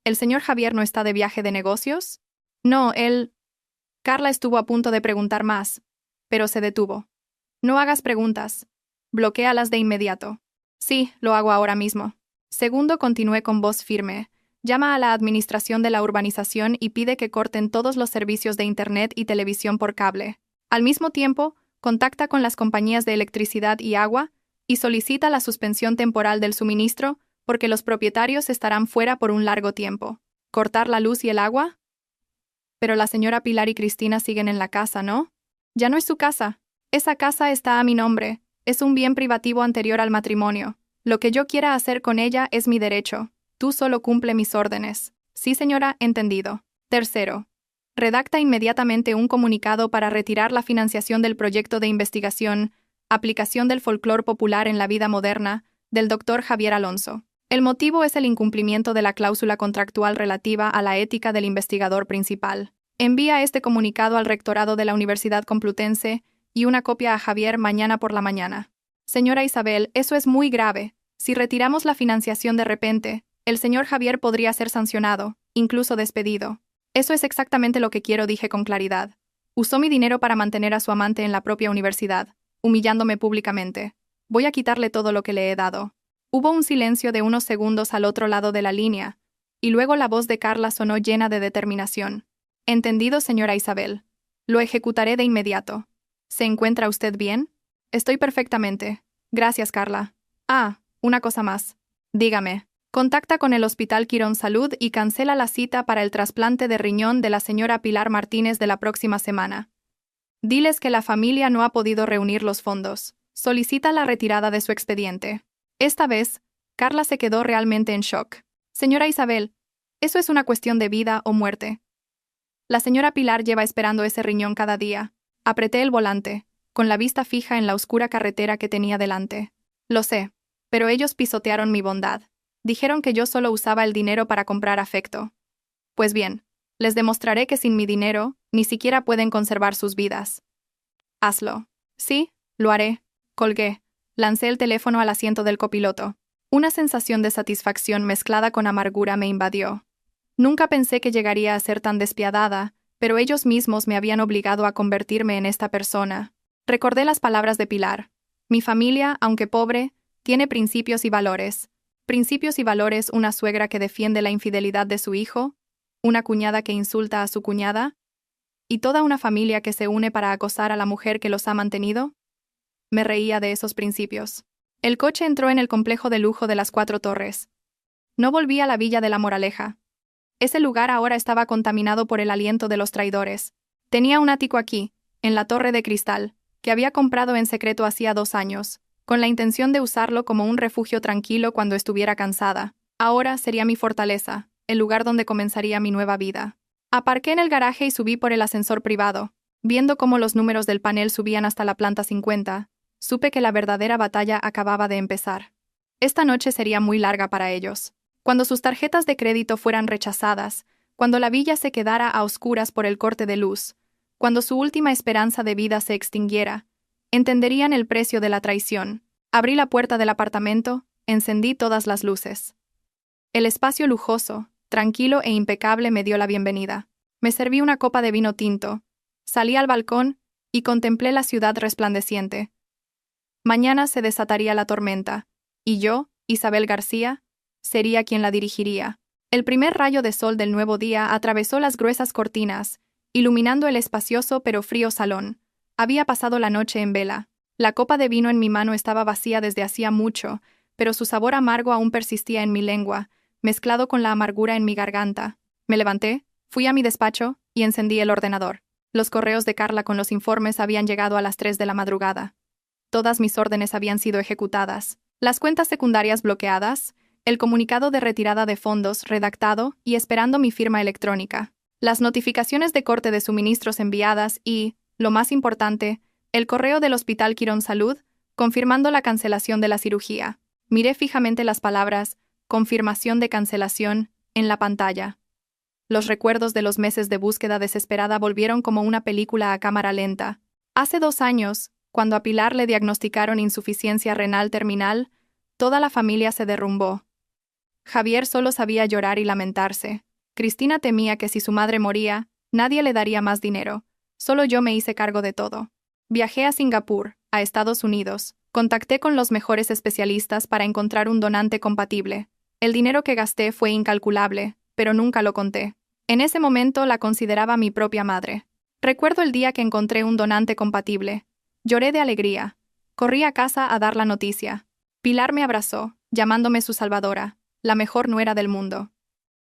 ¿el señor Javier no está de viaje de negocios? No, él... Carla estuvo a punto de preguntar más, pero se detuvo. No hagas preguntas. Bloquéalas de inmediato. Sí, lo hago ahora mismo. Segundo, continué con voz firme. Llama a la administración de la urbanización y pide que corten todos los servicios de Internet y televisión por cable. Al mismo tiempo, contacta con las compañías de electricidad y agua y solicita la suspensión temporal del suministro porque los propietarios estarán fuera por un largo tiempo. ¿Cortar la luz y el agua? Pero la señora Pilar y Cristina siguen en la casa, ¿no? Ya no es su casa. Esa casa está a mi nombre. Es un bien privativo anterior al matrimonio. Lo que yo quiera hacer con ella es mi derecho. Tú solo cumple mis órdenes. Sí, señora, entendido. Tercero. Redacta inmediatamente un comunicado para retirar la financiación del proyecto de investigación, aplicación del folclor popular en la vida moderna, del Dr. Javier Alonso. El motivo es el incumplimiento de la cláusula contractual relativa a la ética del investigador principal. Envía este comunicado al rectorado de la Universidad Complutense y una copia a Javier mañana por la mañana. Señora Isabel, eso es muy grave. Si retiramos la financiación de repente, el señor Javier podría ser sancionado, incluso despedido. Eso es exactamente lo que quiero, dije con claridad. Usó mi dinero para mantener a su amante en la propia universidad, humillándome públicamente. Voy a quitarle todo lo que le he dado. Hubo un silencio de unos segundos al otro lado de la línea, y luego la voz de Carla sonó llena de determinación. Entendido, señora Isabel. Lo ejecutaré de inmediato. ¿Se encuentra usted bien? Estoy perfectamente. Gracias, Carla. Ah, una cosa más. Dígame. Contacta con el Hospital Quirón Salud y cancela la cita para el trasplante de riñón de la señora Pilar Martínez de la próxima semana. Diles que la familia no ha podido reunir los fondos. Solicita la retirada de su expediente. Esta vez, Carla se quedó realmente en shock. Señora Isabel, eso es una cuestión de vida o muerte. La señora Pilar lleva esperando ese riñón cada día. Apreté el volante, con la vista fija en la oscura carretera que tenía delante. Lo sé, pero ellos pisotearon mi bondad. Dijeron que yo solo usaba el dinero para comprar afecto. Pues bien, les demostraré que sin mi dinero, ni siquiera pueden conservar sus vidas. Hazlo. Sí, lo haré. Colgué. Lancé el teléfono al asiento del copiloto. Una sensación de satisfacción mezclada con amargura me invadió. Nunca pensé que llegaría a ser tan despiadada, pero ellos mismos me habían obligado a convertirme en esta persona. Recordé las palabras de Pilar. Mi familia, aunque pobre, tiene principios y valores. Principios y valores: una suegra que defiende la infidelidad de su hijo, una cuñada que insulta a su cuñada, y toda una familia que se une para acosar a la mujer que los ha mantenido. Me reía de esos principios. El coche entró en el complejo de lujo de las 4 Torres. No volví a la Villa de la Moraleja. Ese lugar ahora estaba contaminado por el aliento de los traidores. Tenía un ático aquí, en la Torre de Cristal, que había comprado en secreto hacía 2 años, con la intención de usarlo como un refugio tranquilo cuando estuviera cansada. Ahora sería mi fortaleza, el lugar donde comenzaría mi nueva vida. Aparqué en el garaje y subí por el ascensor privado. Viendo cómo los números del panel subían hasta la planta 50, supe que la verdadera batalla acababa de empezar. Esta noche sería muy larga para ellos. Cuando sus tarjetas de crédito fueran rechazadas, cuando la villa se quedara a oscuras por el corte de luz, cuando su última esperanza de vida se extinguiera, entenderían el precio de la traición. Abrí la puerta del apartamento, encendí todas las luces. El espacio lujoso, tranquilo e impecable me dio la bienvenida. Me serví una copa de vino tinto, salí al balcón y contemplé la ciudad resplandeciente. Mañana se desataría la tormenta, y yo, Isabel García, sería quien la dirigiría. El primer rayo de sol del nuevo día atravesó las gruesas cortinas, iluminando el espacioso pero frío salón. Había pasado la noche en vela. La copa de vino en mi mano estaba vacía desde hacía mucho, pero su sabor amargo aún persistía en mi lengua, mezclado con la amargura en mi garganta. Me levanté, fui a mi despacho y encendí el ordenador. Los correos de Carla con los informes habían llegado a las 3 de la madrugada. Todas mis órdenes habían sido ejecutadas. Las cuentas secundarias bloqueadas, el comunicado de retirada de fondos redactado y esperando mi firma electrónica. las notificaciones de corte de suministros enviadas y, lo más importante, el correo del Hospital Quirón Salud, confirmando la cancelación de la cirugía. Miré fijamente las palabras «confirmación de cancelación» en la pantalla. Los recuerdos de los meses de búsqueda desesperada volvieron como una película a cámara lenta. Hace 2 años, cuando a Pilar le diagnosticaron insuficiencia renal terminal, toda la familia se derrumbó. Javier solo sabía llorar y lamentarse. Cristina temía que si su madre moría, nadie le daría más dinero. Solo yo me hice cargo de todo. Viajé a Singapur, a Estados Unidos. Contacté con los mejores especialistas para encontrar un donante compatible. El dinero que gasté fue incalculable, pero nunca lo conté. En ese momento la consideraba mi propia madre. Recuerdo el día que encontré un donante compatible. Lloré de alegría. Corrí a casa a dar la noticia. Pilar me abrazó, llamándome su salvadora, la mejor nuera del mundo.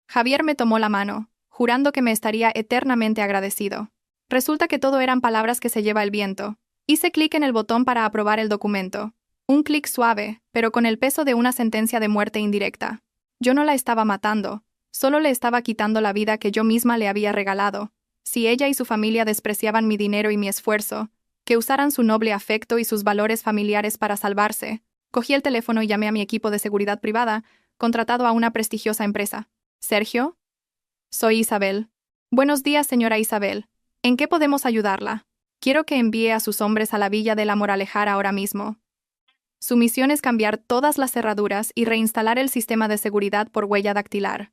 Javier me tomó la mano, jurando que me estaría eternamente agradecido. Resulta que todo eran palabras que se lleva el viento. Hice clic en el botón para aprobar el documento. Un clic suave, pero con el peso de una sentencia de muerte indirecta. Yo no la estaba matando, solo le estaba quitando la vida que yo misma le había regalado. Si ella y su familia despreciaban mi dinero y mi esfuerzo, que usaran su noble afecto y sus valores familiares para salvarse. Cogí el teléfono y llamé a mi equipo de seguridad privada, contratado a una prestigiosa empresa. ¿Sergio? Soy Isabel. Buenos días, señora Isabel. ¿En qué podemos ayudarla? Quiero que envíe a sus hombres a la villa de la Moralejar ahora mismo. Su misión es cambiar todas las cerraduras y reinstalar el sistema de seguridad por huella dactilar.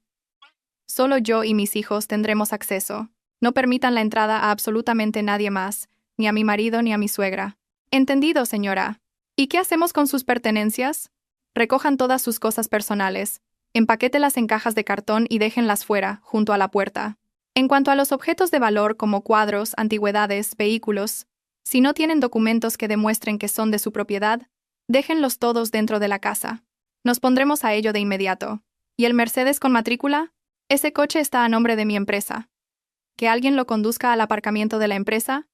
Solo yo y mis hijos tendremos acceso. No permitan la entrada a absolutamente nadie más, ni a mi marido ni a mi suegra. Entendido, señora. ¿Y qué hacemos con sus pertenencias? Recojan todas sus cosas personales, empaquételas en cajas de cartón y déjenlas fuera, junto a la puerta. En cuanto a los objetos de valor como cuadros, antigüedades, vehículos, si no tienen documentos que demuestren que son de su propiedad, déjenlos todos dentro de la casa. Nos pondremos a ello de inmediato. ¿Y el Mercedes con matrícula? Ese coche está a nombre de mi empresa. Que alguien lo conduzca al aparcamiento de la empresa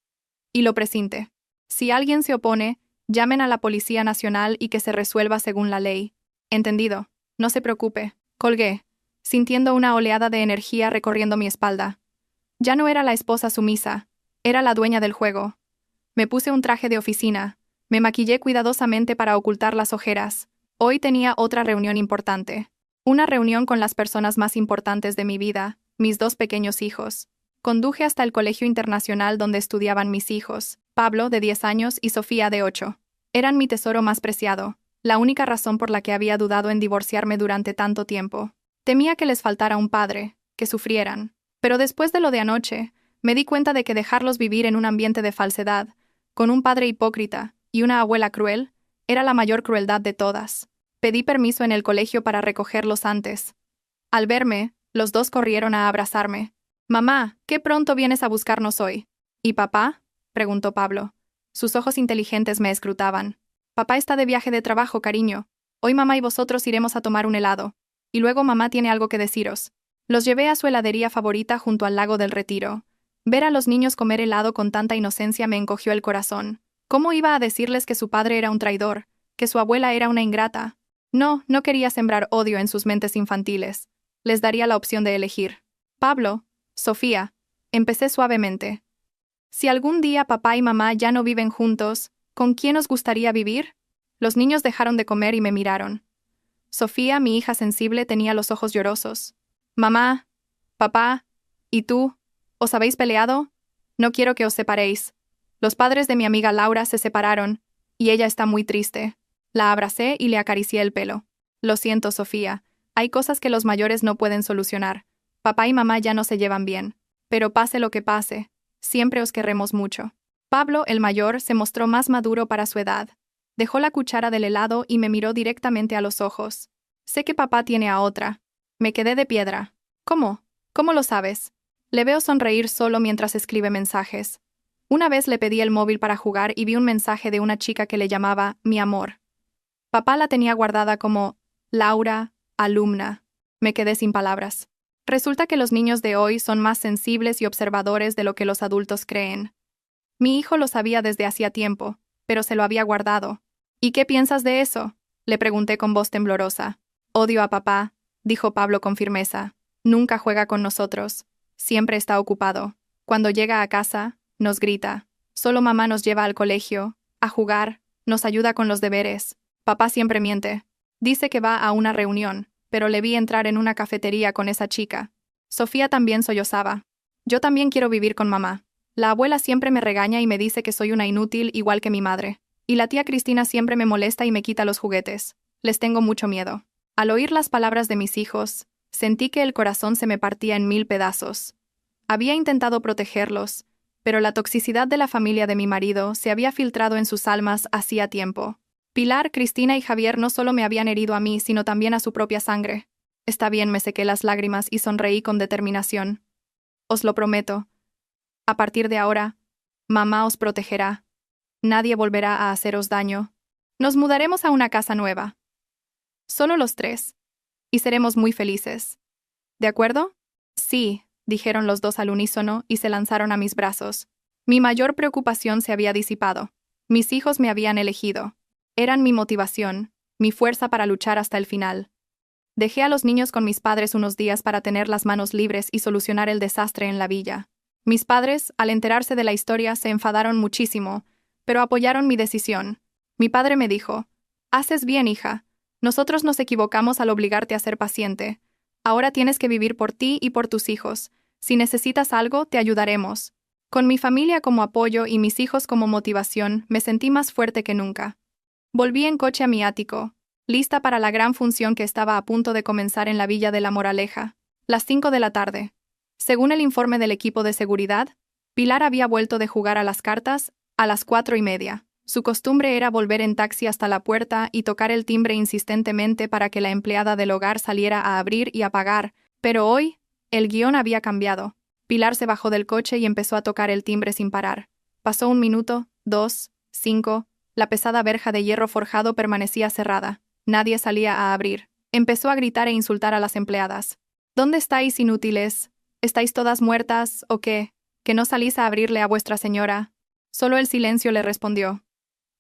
y lo presinte. Si alguien se opone, llamen a la Policía Nacional y que se resuelva según la ley. Entendido. No se preocupe. Colgué, sintiendo una oleada de energía recorriendo mi espalda. Ya no era la esposa sumisa, era la dueña del juego. Me puse un traje de oficina, me maquillé cuidadosamente para ocultar las ojeras. Hoy tenía otra reunión importante. Una reunión con las personas más importantes de mi vida, mis 2 pequeños hijos. Conduje hasta el colegio internacional donde estudiaban mis hijos, Pablo, de 10 años, y Sofía, de 8. Eran mi tesoro más preciado, la única razón por la que había dudado en divorciarme durante tanto tiempo. Temía que les faltara un padre, que sufrieran. Pero después de lo de anoche, me di cuenta de que dejarlos vivir en un ambiente de falsedad, con un padre hipócrita y una abuela cruel, era la mayor crueldad de todas. Pedí permiso en el colegio para recogerlos antes. Al verme, los 2 corrieron a abrazarme. «Mamá, ¿qué pronto vienes a buscarnos hoy?» «¿Y papá?», preguntó Pablo. Sus ojos inteligentes me escrutaban. «Papá está de viaje de trabajo, cariño. Hoy mamá y vosotros iremos a tomar un helado. Y luego mamá tiene algo que deciros». Los llevé a su heladería favorita junto al lago del Retiro. Ver a los niños comer helado con tanta inocencia me encogió el corazón. ¿Cómo iba a decirles que su padre era un traidor, que su abuela era una ingrata? No quería sembrar odio en sus mentes infantiles. Les daría la opción de elegir. «Pablo, Sofía», empecé suavemente. «Si algún día papá y mamá ya no viven juntos, ¿con quién os gustaría vivir?» Los niños dejaron de comer y me miraron. Sofía, mi hija sensible, tenía los ojos llorosos. «Mamá, papá, ¿y tú? ¿Os habéis peleado? No quiero que os separéis. Los padres de mi amiga Laura se separaron, y ella está muy triste». La abracé y le acaricié el pelo. «Lo siento, Sofía. Hay cosas que los mayores no pueden solucionar. Papá y mamá ya no se llevan bien. Pero pase lo que pase, siempre os querremos mucho». Pablo, el mayor, se mostró más maduro para su edad. Dejó la cuchara del helado y me miró directamente a los ojos. «Sé que papá tiene a otra». Me quedé de piedra. «¿Cómo? ¿Cómo lo sabes?» Le veo sonreír solo mientras escribe mensajes. Una vez le pedí el móvil para jugar y vi un mensaje de una chica que le llamaba «mi amor». Papá la tenía guardada como «Laura, alumna». Me quedé sin palabras. Resulta que los niños de hoy son más sensibles y observadores de lo que los adultos creen. Mi hijo lo sabía desde hacía tiempo, pero se lo había guardado. «¿Y qué piensas de eso?», le pregunté con voz temblorosa. «Odio a papá», dijo Pablo con firmeza. «Nunca juega con nosotros. Siempre está ocupado. Cuando llega a casa, nos grita. Solo mamá nos lleva al colegio, a jugar, nos ayuda con los deberes. Papá siempre miente. Dice que va a una reunión, pero le vi entrar en una cafetería con esa chica. Sofía también sollozaba. Yo también quiero vivir con mamá. La abuela siempre me regaña y me dice que soy una inútil igual que mi madre. Y la tía Cristina siempre me molesta y me quita los juguetes. Les tengo mucho miedo. Al oír las palabras de mis hijos, sentí que el corazón se me partía en 1000 pedazos. Había intentado protegerlos, pero la toxicidad de la familia de mi marido se había filtrado en sus almas hacía tiempo. Pilar, Cristina y Javier no solo me habían herido a mí, sino también a su propia sangre. Está bien, me sequé las lágrimas y sonreí con determinación. Os lo prometo. A partir de ahora, mamá os protegerá. Nadie volverá a haceros daño. Nos mudaremos a una casa nueva. Solo los 3. Y seremos muy felices. ¿De acuerdo? Sí, dijeron los 2 al unísono y se lanzaron a mis brazos. Mi mayor preocupación se había disipado. Mis hijos me habían elegido. Eran mi motivación, mi fuerza para luchar hasta el final. Dejé a los niños con mis padres unos días para tener las manos libres y solucionar el desastre en la villa. Mis padres, al enterarse de la historia, se enfadaron muchísimo, pero apoyaron mi decisión. Mi padre me dijo: «Haces bien, hija. Nosotros nos equivocamos al obligarte a ser paciente. Ahora tienes que vivir por ti y por tus hijos. Si necesitas algo, te ayudaremos». Con mi familia como apoyo y mis hijos como motivación, me sentí más fuerte que nunca. Volví en coche a mi ático, lista para la gran función que estaba a punto de comenzar en la Villa de la Moraleja. Las 5 de la tarde. Según el informe del equipo de seguridad, Pilar había vuelto de jugar a las cartas a las 4:30. Su costumbre era volver en taxi hasta la puerta y tocar el timbre insistentemente para que la empleada del hogar saliera a abrir y apagar, pero hoy, el guión había cambiado. Pilar se bajó del coche y empezó a tocar el timbre sin parar. Pasó 1 minuto, 2, 5, la pesada verja de hierro forjado permanecía cerrada. Nadie salía a abrir. Empezó a gritar e insultar a las empleadas. «¿Dónde estáis, inútiles? ¿Estáis todas muertas, o qué? ¿Que no salís a abrirle a vuestra señora?» Solo el silencio le respondió.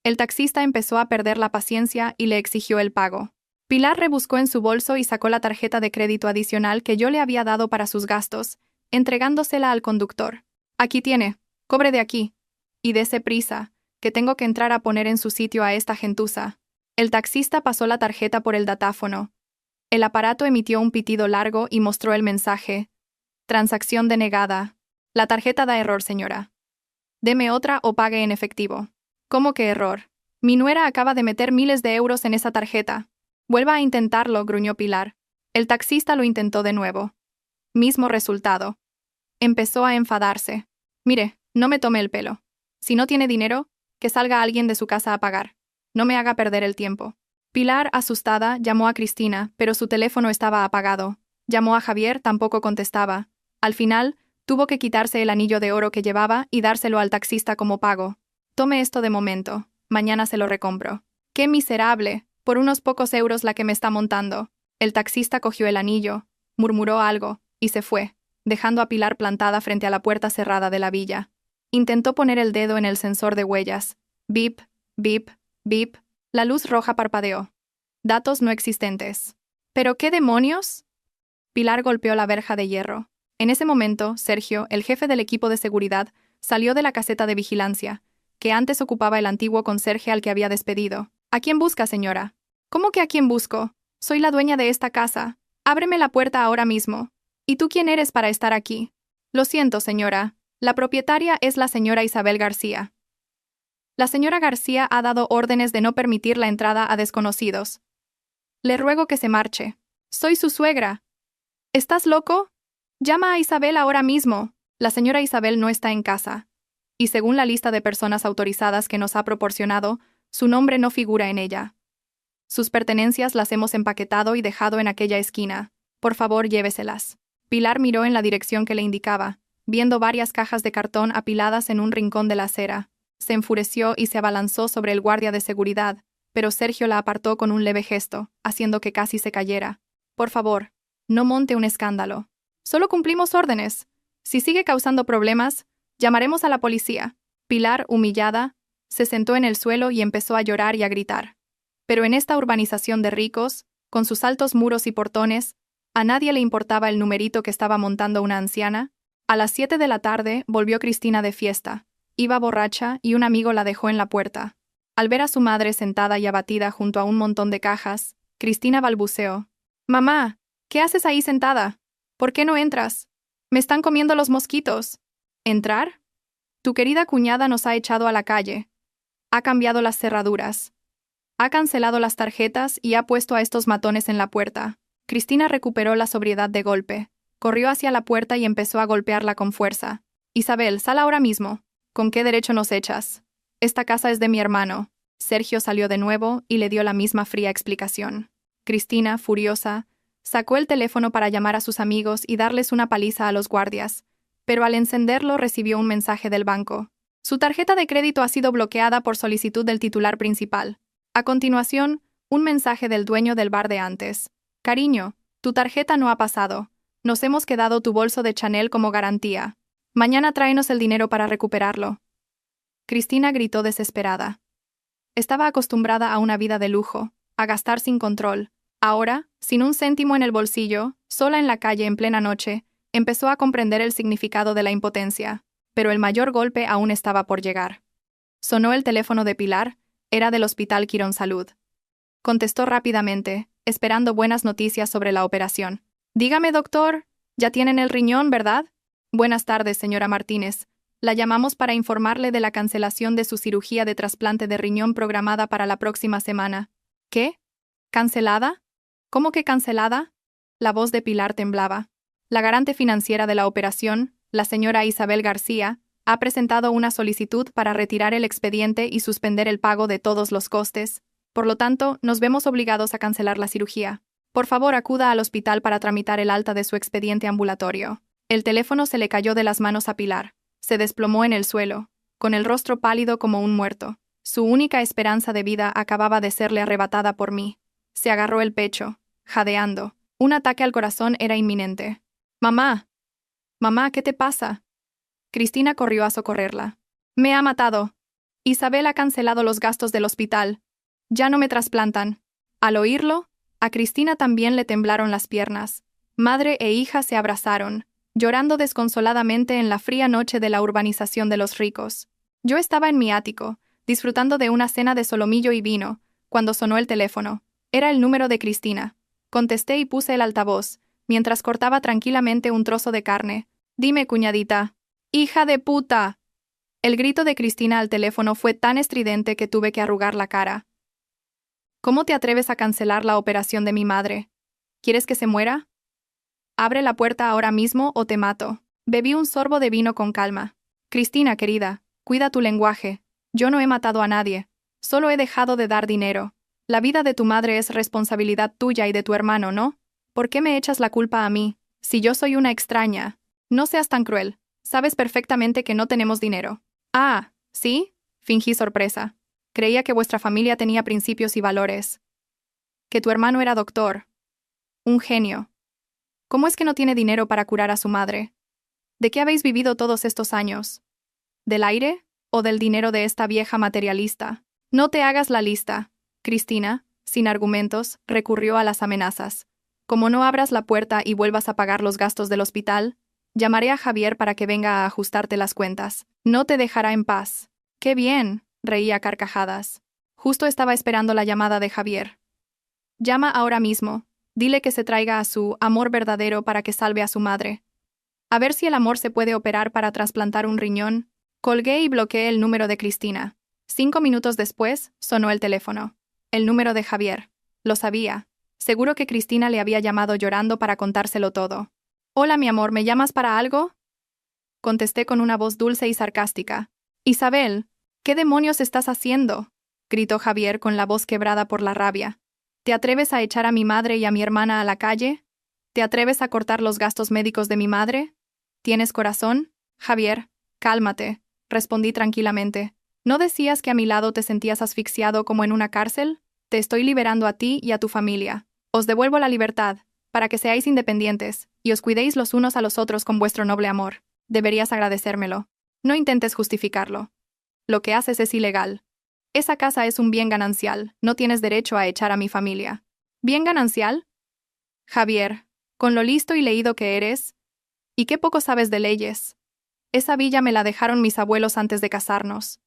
El taxista empezó a perder la paciencia y le exigió el pago. Pilar rebuscó en su bolso y sacó la tarjeta de crédito adicional que yo le había dado para sus gastos, entregándosela al conductor. «Aquí tiene, cobre de aquí. Y dese prisa, que tengo que entrar a poner en su sitio a esta gentuza». El taxista pasó la tarjeta por el datáfono. El aparato emitió un pitido largo y mostró el mensaje: «Transacción denegada. La tarjeta da error, señora. Deme otra o pague en efectivo». «¿Cómo que error? Mi nuera acaba de meter miles de euros en esa tarjeta». «Vuelva a intentarlo», gruñó Pilar. El taxista lo intentó de nuevo. Mismo resultado. Empezó a enfadarse. «Mire, no me tome el pelo. Si no tiene dinero, que salga alguien de su casa a pagar. No me haga perder el tiempo». Pilar, asustada, llamó a Cristina, pero su teléfono estaba apagado. Llamó a Javier, tampoco contestaba. Al final, tuvo que quitarse el anillo de oro que llevaba y dárselo al taxista como pago. «Tome esto de momento, mañana se lo recompro». «¡Qué miserable! Por unos pocos euros la que me está montando». El taxista cogió el anillo, murmuró algo, y se fue, dejando a Pilar plantada frente a la puerta cerrada de la villa. Intentó poner el dedo en el sensor de huellas. Bip, bip, bip. La luz roja parpadeó. Datos no existentes. ¿Pero qué demonios? Pilar golpeó la verja de hierro. En ese momento, Sergio, el jefe del equipo de seguridad, salió de la caseta de vigilancia, que antes ocupaba el antiguo conserje al que había despedido. «¿A quién busca, señora?» «¿Cómo que a quién busco? Soy la dueña de esta casa. Ábreme la puerta ahora mismo». «¿Y tú quién eres para estar aquí?» «Lo siento, señora. La propietaria es la señora Isabel García. La señora García ha dado órdenes de no permitir la entrada a desconocidos. Le ruego que se marche. Soy su suegra». «¿Estás loco? Llama a Isabel ahora mismo». «La señora Isabel no está en casa. Y según la lista de personas autorizadas que nos ha proporcionado, su nombre no figura en ella. Sus pertenencias las hemos empaquetado y dejado en aquella esquina. Por favor, lléveselas». Pilar miró en la dirección que le indicaba, viendo varias cajas de cartón apiladas en un rincón de la acera. Se enfureció y se abalanzó sobre el guardia de seguridad, pero Sergio la apartó con un leve gesto, haciendo que casi se cayera. «Por favor, no monte un escándalo. Solo cumplimos órdenes. Si sigue causando problemas, llamaremos a la policía». Pilar, humillada, se sentó en el suelo y empezó a llorar y a gritar. Pero en esta urbanización de ricos, con sus altos muros y portones, a nadie le importaba el numerito que estaba montando una anciana, A las 7 de la tarde volvió Cristina de fiesta. Iba borracha y un amigo la dejó en la puerta. Al ver a su madre sentada y abatida junto a un montón de cajas, Cristina balbuceó. «Mamá, ¿qué haces ahí sentada? ¿Por qué no entras? Me están comiendo los mosquitos». ¿Entrar? Tu querida cuñada nos ha echado a la calle. Ha cambiado las cerraduras. Ha cancelado las tarjetas y ha puesto a estos matones en la puerta. Cristina recuperó la sobriedad de golpe. Corrió hacia la puerta y empezó a golpearla con fuerza. «Isabel, sal ahora mismo. ¿Con qué derecho nos echas? Esta casa es de mi hermano». Sergio salió de nuevo y le dio la misma fría explicación. Cristina, furiosa, sacó el teléfono para llamar a sus amigos y darles una paliza a los guardias, pero al encenderlo recibió un mensaje del banco. Su tarjeta de crédito ha sido bloqueada por solicitud del titular principal. A continuación, un mensaje del dueño del bar de antes. «Cariño, tu tarjeta no ha pasado. Nos hemos quedado tu bolso de Chanel como garantía. Mañana tráenos el dinero para recuperarlo». Cristina gritó desesperada. Estaba acostumbrada a una vida de lujo, a gastar sin control. Ahora, sin un céntimo en el bolsillo, sola en la calle en plena noche, empezó a comprender el significado de la impotencia, pero el mayor golpe aún estaba por llegar. Sonó el teléfono de Pilar, era del Hospital Quirónsalud. Contestó rápidamente, esperando buenas noticias sobre la operación. «Dígame, doctor, ya tienen el riñón, ¿verdad?» «Buenas tardes, señora Martínez. La llamamos para informarle de la cancelación de su cirugía de trasplante de riñón programada para la próxima semana». «¿Qué? ¿Cancelada? ¿Cómo que cancelada?» La voz de Pilar temblaba. La garante financiera de la operación, la señora Isabel García, ha presentado una solicitud para retirar el expediente y suspender el pago de todos los costes. Por lo tanto, nos vemos obligados a cancelar la cirugía. Por favor, acuda al hospital para tramitar el alta de su expediente ambulatorio. El teléfono se le cayó de las manos a Pilar. Se desplomó en el suelo, con el rostro pálido como un muerto. Su única esperanza de vida acababa de serle arrebatada por mí. Se agarró el pecho, jadeando. Un ataque al corazón era inminente. «Mamá. Mamá, ¿qué te pasa?» Cristina corrió a socorrerla. «Me ha matado. Isabel ha cancelado los gastos del hospital. Ya no me trasplantan». Al oírlo, a Cristina también le temblaron las piernas. Madre e hija se abrazaron, llorando desconsoladamente en la fría noche de la urbanización de los ricos. Yo estaba en mi ático, disfrutando de una cena de solomillo y vino, cuando sonó el teléfono. Era el número de Cristina. Contesté y puse el altavoz, mientras cortaba tranquilamente un trozo de carne. «Dime, cuñadita». «¡Hija de puta!». El grito de Cristina al teléfono fue tan estridente que tuve que arrugar la cara. «¿Cómo te atreves a cancelar la operación de mi madre? ¿Quieres que se muera? Abre la puerta ahora mismo o te mato». Bebí un sorbo de vino con calma. «Cristina, querida, cuida tu lenguaje. Yo no he matado a nadie. Solo he dejado de dar dinero. La vida de tu madre es responsabilidad tuya y de tu hermano, ¿no? ¿Por qué me echas la culpa a mí? Si yo soy una extraña. No seas tan cruel. Sabes perfectamente que no tenemos dinero». «Ah, ¿sí?», fingí sorpresa. «Creía que vuestra familia tenía principios y valores. Que tu hermano era doctor. Un genio. ¿Cómo es que no tiene dinero para curar a su madre? ¿De qué habéis vivido todos estos años? ¿Del aire o del dinero de esta vieja materialista?» «No te hagas la lista». Cristina, sin argumentos, recurrió a las amenazas. «Como no abras la puerta y vuelvas a pagar los gastos del hospital, llamaré a Javier para que venga a ajustarte las cuentas. No te dejará en paz». «¡Qué bien!», reía a carcajadas. Justo estaba esperando la llamada de Javier. «Llama ahora mismo. Dile que se traiga a su amor verdadero para que salve a su madre. A ver si el amor se puede operar para trasplantar un riñón». Colgué y bloqueé el número de Cristina. 5 minutos después, sonó el teléfono. El número de Javier. Lo sabía. Seguro que Cristina le había llamado llorando para contárselo todo. «Hola, mi amor, ¿me llamas para algo?», contesté con una voz dulce y sarcástica. «Isabel, ¿qué demonios estás haciendo?», gritó Javier con la voz quebrada por la rabia. «¿Te atreves a echar a mi madre y a mi hermana a la calle? ¿Te atreves a cortar los gastos médicos de mi madre? ¿Tienes corazón?». «Javier, cálmate», respondí tranquilamente. «¿No decías que a mi lado te sentías asfixiado como en una cárcel? Te estoy liberando a ti y a tu familia. Os devuelvo la libertad, para que seáis independientes, y os cuidéis los unos a los otros con vuestro noble amor. Deberías agradecérmelo. No intentes justificarlo. Lo que haces es ilegal. Esa casa es un bien ganancial, no tienes derecho a echar a mi familia». «¿Bien ganancial?». «Javier, con lo listo y leído que eres, ¿Y qué poco sabes de leyes? Esa villa me la dejaron mis abuelos antes de casarnos.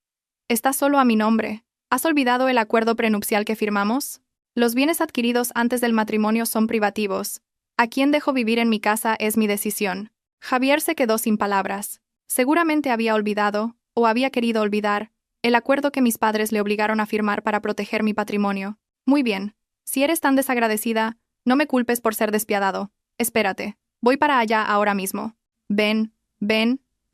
Está solo a mi nombre. ¿Has olvidado el acuerdo prenupcial que firmamos? Los bienes adquiridos antes del matrimonio son privativos. A quién dejo vivir en mi casa es mi decisión. Javier se quedó sin palabras. Seguramente había olvidado, o había querido olvidar, el acuerdo que mis padres le obligaron a firmar para proteger mi patrimonio. Muy bien. Si eres tan desagradecida, no me culpes por ser despiadado. Espérate. Voy para allá ahora mismo. Ven,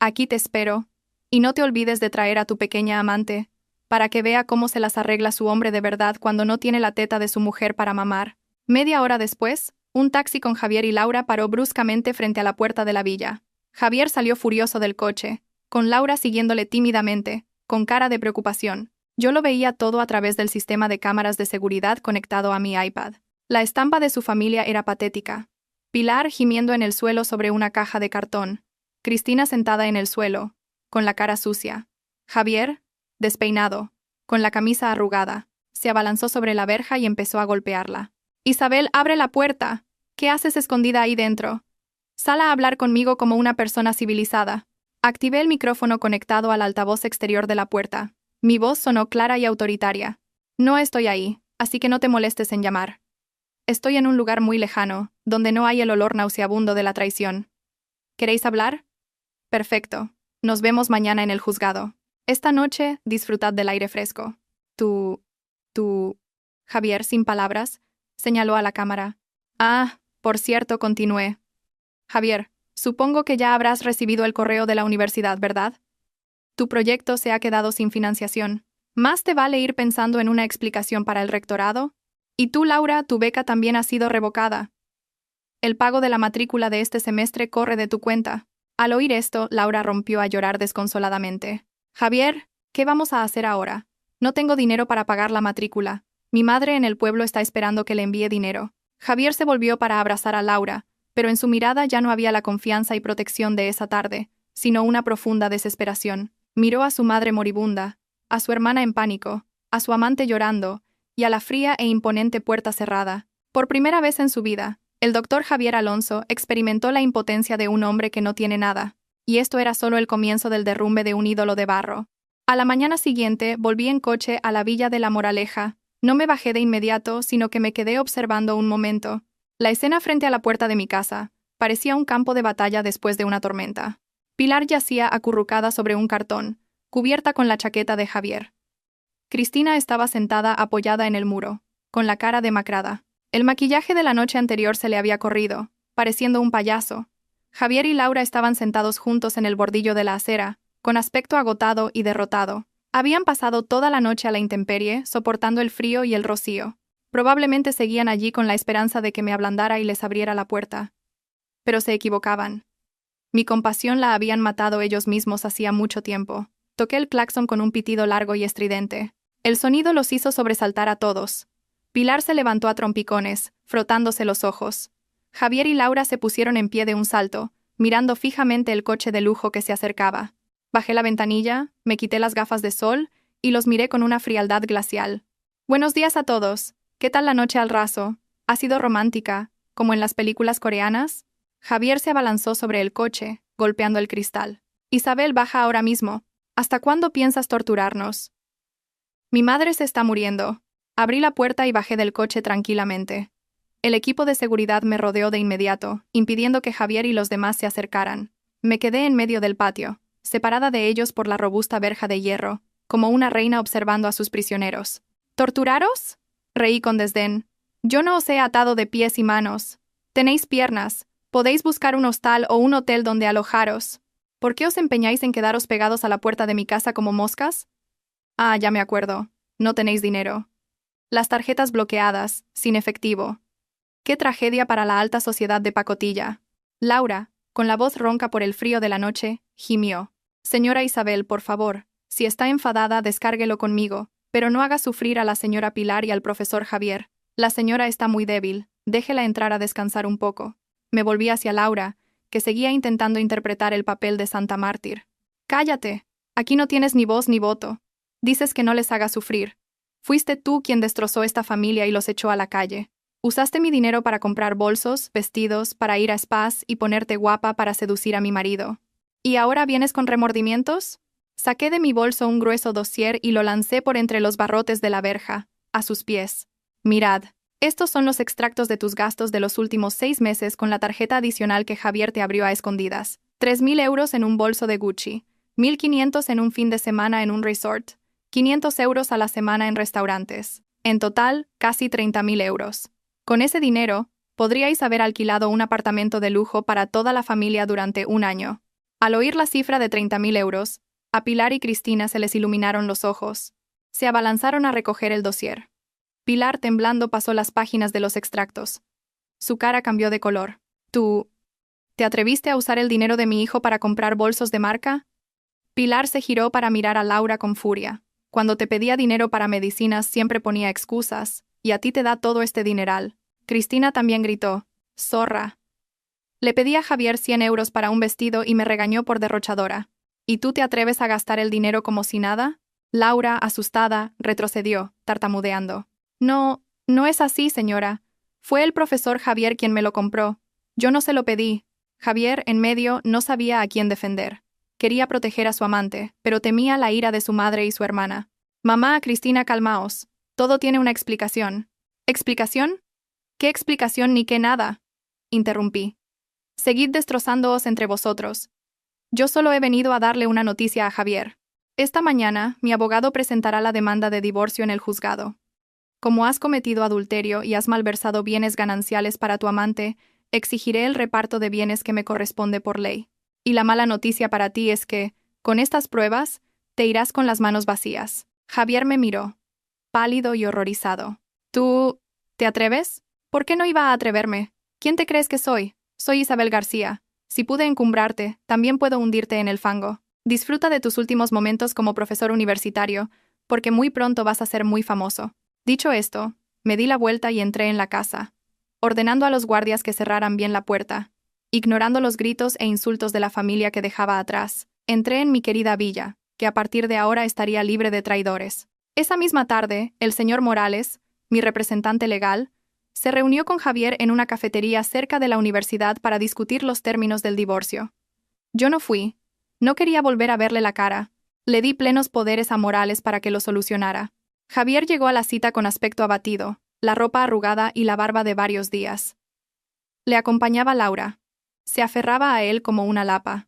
aquí te espero. Y no te olvides de traer a tu pequeña amante, para que vea cómo se las arregla su hombre de verdad cuando no tiene la teta de su mujer para mamar. Media hora después, un taxi con Javier y Laura paró bruscamente frente a la puerta de la villa. Javier salió furioso del coche, con Laura siguiéndole tímidamente, con cara de preocupación. Yo lo veía todo a través del sistema de cámaras de seguridad conectado a mi iPad. La estampa de su familia era patética. Pilar gimiendo en el suelo sobre una caja de cartón. Cristina sentada en el suelo, con la cara sucia. Javier, despeinado, con la camisa arrugada, se abalanzó sobre la verja y empezó a golpearla. Isabel, abre la puerta. ¿Qué haces escondida ahí dentro? Sal a hablar conmigo como una persona civilizada. Activé el micrófono conectado al altavoz exterior de la puerta. Mi voz sonó clara y autoritaria. No estoy ahí, así que no te molestes en llamar. Estoy en un lugar muy lejano, donde no hay el olor nauseabundo de la traición. ¿Queréis hablar? Perfecto. Nos vemos mañana en el juzgado. Esta noche, disfrutad del aire fresco. Tú... Javier, sin palabras, señaló a la cámara. Ah, por cierto, continué. Javier, supongo que ya habrás recibido el correo de la universidad, ¿verdad? Tu proyecto se ha quedado sin financiación. Más te vale ir pensando en una explicación para el rectorado. Y tú, Laura, tu beca también ha sido revocada. El pago de la matrícula de este semestre corre de tu cuenta. Al oír esto, Laura rompió a llorar desconsoladamente. Javier, ¿qué vamos a hacer ahora? No tengo dinero para pagar la matrícula. Mi madre en el pueblo está esperando que le envíe dinero. Javier se volvió para abrazar a Laura, pero en su mirada ya no había la confianza y protección de esa tarde, sino una profunda desesperación. Miró a su madre moribunda, a su hermana en pánico, a su amante llorando, y a la fría e imponente puerta cerrada. Por primera vez en su vida, el doctor Javier Alonso experimentó la impotencia de un hombre que no tiene nada, y esto era solo el comienzo del derrumbe de un ídolo de barro. A la mañana siguiente volví en coche a la Villa de la Moraleja. No me bajé de inmediato, sino que me quedé observando un momento. La escena frente a la puerta de mi casa parecía un campo de batalla después de una tormenta. Pilar yacía acurrucada sobre un cartón, cubierta con la chaqueta de Javier. Cristina estaba sentada apoyada en el muro, con la cara demacrada. El maquillaje de la noche anterior se le había corrido, pareciendo un payaso. Javier y Laura estaban sentados juntos en el bordillo de la acera, con aspecto agotado y derrotado. Habían pasado toda la noche a la intemperie, soportando el frío y el rocío. Probablemente seguían allí con la esperanza de que me ablandara y les abriera la puerta. Pero se equivocaban. Mi compasión la habían matado ellos mismos hacía mucho tiempo. Toqué el claxon con un pitido largo y estridente. El sonido los hizo sobresaltar a todos. Pilar se levantó a trompicones, frotándose los ojos. Javier y Laura se pusieron en pie de un salto, mirando fijamente el coche de lujo que se acercaba. Bajé la ventanilla, me quité las gafas de sol y los miré con una frialdad glacial. Buenos días a todos. ¿Qué tal la noche al raso? ¿Ha sido romántica, como en las películas coreanas? Javier se abalanzó sobre el coche, golpeando el cristal. Isabel, baja ahora mismo. ¿Hasta cuándo piensas torturarnos? Mi madre se está muriendo. Abrí la puerta y bajé del coche tranquilamente. El equipo de seguridad me rodeó de inmediato, impidiendo que Javier y los demás se acercaran. Me quedé en medio del patio, separada de ellos por la robusta verja de hierro, como una reina observando a sus prisioneros. ¿Torturaros? Reí con desdén. Yo no os he atado de pies y manos. Tenéis piernas. Podéis buscar un hostal o un hotel donde alojaros. ¿Por qué os empeñáis en quedaros pegados a la puerta de mi casa como moscas? Ah, ya me acuerdo. No tenéis dinero. Las tarjetas bloqueadas, sin efectivo. ¡Qué tragedia para la alta sociedad de pacotilla! Laura, con la voz ronca por el frío de la noche, gimió. Señora Isabel, por favor, si está enfadada, descárguelo conmigo, pero no haga sufrir a la señora Pilar y al profesor Javier. La señora está muy débil, déjela entrar a descansar un poco. Me volví hacia Laura, que seguía intentando interpretar el papel de Santa Mártir. Cállate, aquí no tienes ni voz ni voto. Dices que no les haga sufrir. Fuiste tú quien destrozó esta familia y los echó a la calle. Usaste mi dinero para comprar bolsos, vestidos, para ir a spas y ponerte guapa para seducir a mi marido. ¿Y ahora vienes con remordimientos? Saqué de mi bolso un grueso dossier y lo lancé por entre los barrotes de la verja, a sus pies. Mirad, estos son los extractos de tus gastos de los últimos 6 meses con la tarjeta adicional que Javier te abrió a escondidas. 3.000 euros en un bolso de Gucci, 1.500 en un fin de semana en un resort, 500 euros a la semana en restaurantes. En total, casi 30.000 euros. Con ese dinero, podríais haber alquilado un apartamento de lujo para toda la familia durante un año. Al oír la cifra de 30.000 euros, a Pilar y Cristina se les iluminaron los ojos. Se abalanzaron a recoger el dossier. Pilar, temblando, pasó las páginas de los extractos. Su cara cambió de color. ¿Tú te atreviste a usar el dinero de mi hijo para comprar bolsos de marca? Pilar se giró para mirar a Laura con furia. Cuando te pedía dinero para medicinas siempre ponía excusas, y a ti te da todo este dineral. Cristina también gritó. Zorra. Le pedí a Javier 100 euros para un vestido y me regañó por derrochadora. ¿Y tú te atreves a gastar el dinero como si nada? Laura, asustada, retrocedió, tartamudeando. No es así, señora. Fue el profesor Javier quien me lo compró. Yo no se lo pedí. Javier, en medio, no sabía a quién defender. Quería proteger a su amante, pero temía la ira de su madre y su hermana. Mamá, Cristina, calmaos. Todo tiene una explicación. ¿Explicación? ¿Qué explicación ni qué nada? Interrumpí. Seguid destrozándoos entre vosotros. Yo solo he venido a darle una noticia a Javier. Esta mañana, mi abogado presentará la demanda de divorcio en el juzgado. Como has cometido adulterio y has malversado bienes gananciales para tu amante, exigiré el reparto de bienes que me corresponde por ley. Y la mala noticia para ti es que, con estas pruebas, te irás con las manos vacías. Javier me miró, pálido y horrorizado. ¿Tú te atreves? ¿Por qué no iba a atreverme? ¿Quién te crees que soy? Soy Isabel García. Si pude encumbrarte, también puedo hundirte en el fango. Disfruta de tus últimos momentos como profesor universitario, porque muy pronto vas a ser muy famoso. Dicho esto, me di la vuelta y entré en la casa, ordenando a los guardias que cerraran bien la puerta. Ignorando los gritos e insultos de la familia que dejaba atrás, entré en mi querida villa, que a partir de ahora estaría libre de traidores. Esa misma tarde, el señor Morales, mi representante legal, se reunió con Javier en una cafetería cerca de la universidad para discutir los términos del divorcio. Yo no fui. No quería volver a verle la cara. Le di plenos poderes a Morales para que lo solucionara. Javier llegó a la cita con aspecto abatido, la ropa arrugada y la barba de varios días. Le acompañaba Laura. Se aferraba a él como una lapa.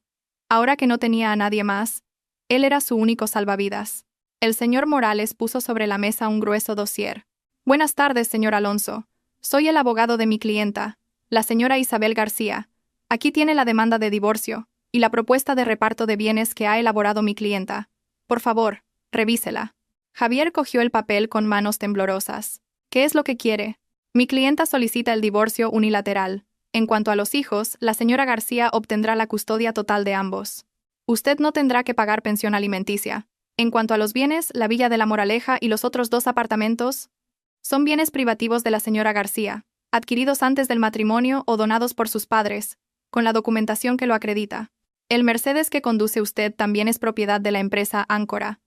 Ahora que no tenía a nadie más, él era su único salvavidas. El señor Morales puso sobre la mesa un grueso dossier. Buenas tardes, señor Alonso. Soy el abogado de mi clienta, la señora Isabel García. Aquí tiene la demanda de divorcio y la propuesta de reparto de bienes que ha elaborado mi clienta. Por favor, revísela. Javier cogió el papel con manos temblorosas. ¿Qué es lo que quiere? Mi clienta solicita el divorcio unilateral. En cuanto a los hijos, la señora García obtendrá la custodia total de ambos. Usted no tendrá que pagar pensión alimenticia. En cuanto a los bienes, la Villa de la Moraleja y los otros 2 apartamentos son bienes privativos de la señora García, adquiridos antes del matrimonio o donados por sus padres, con la documentación que lo acredita. El Mercedes que conduce usted también es propiedad de la empresa Áncora.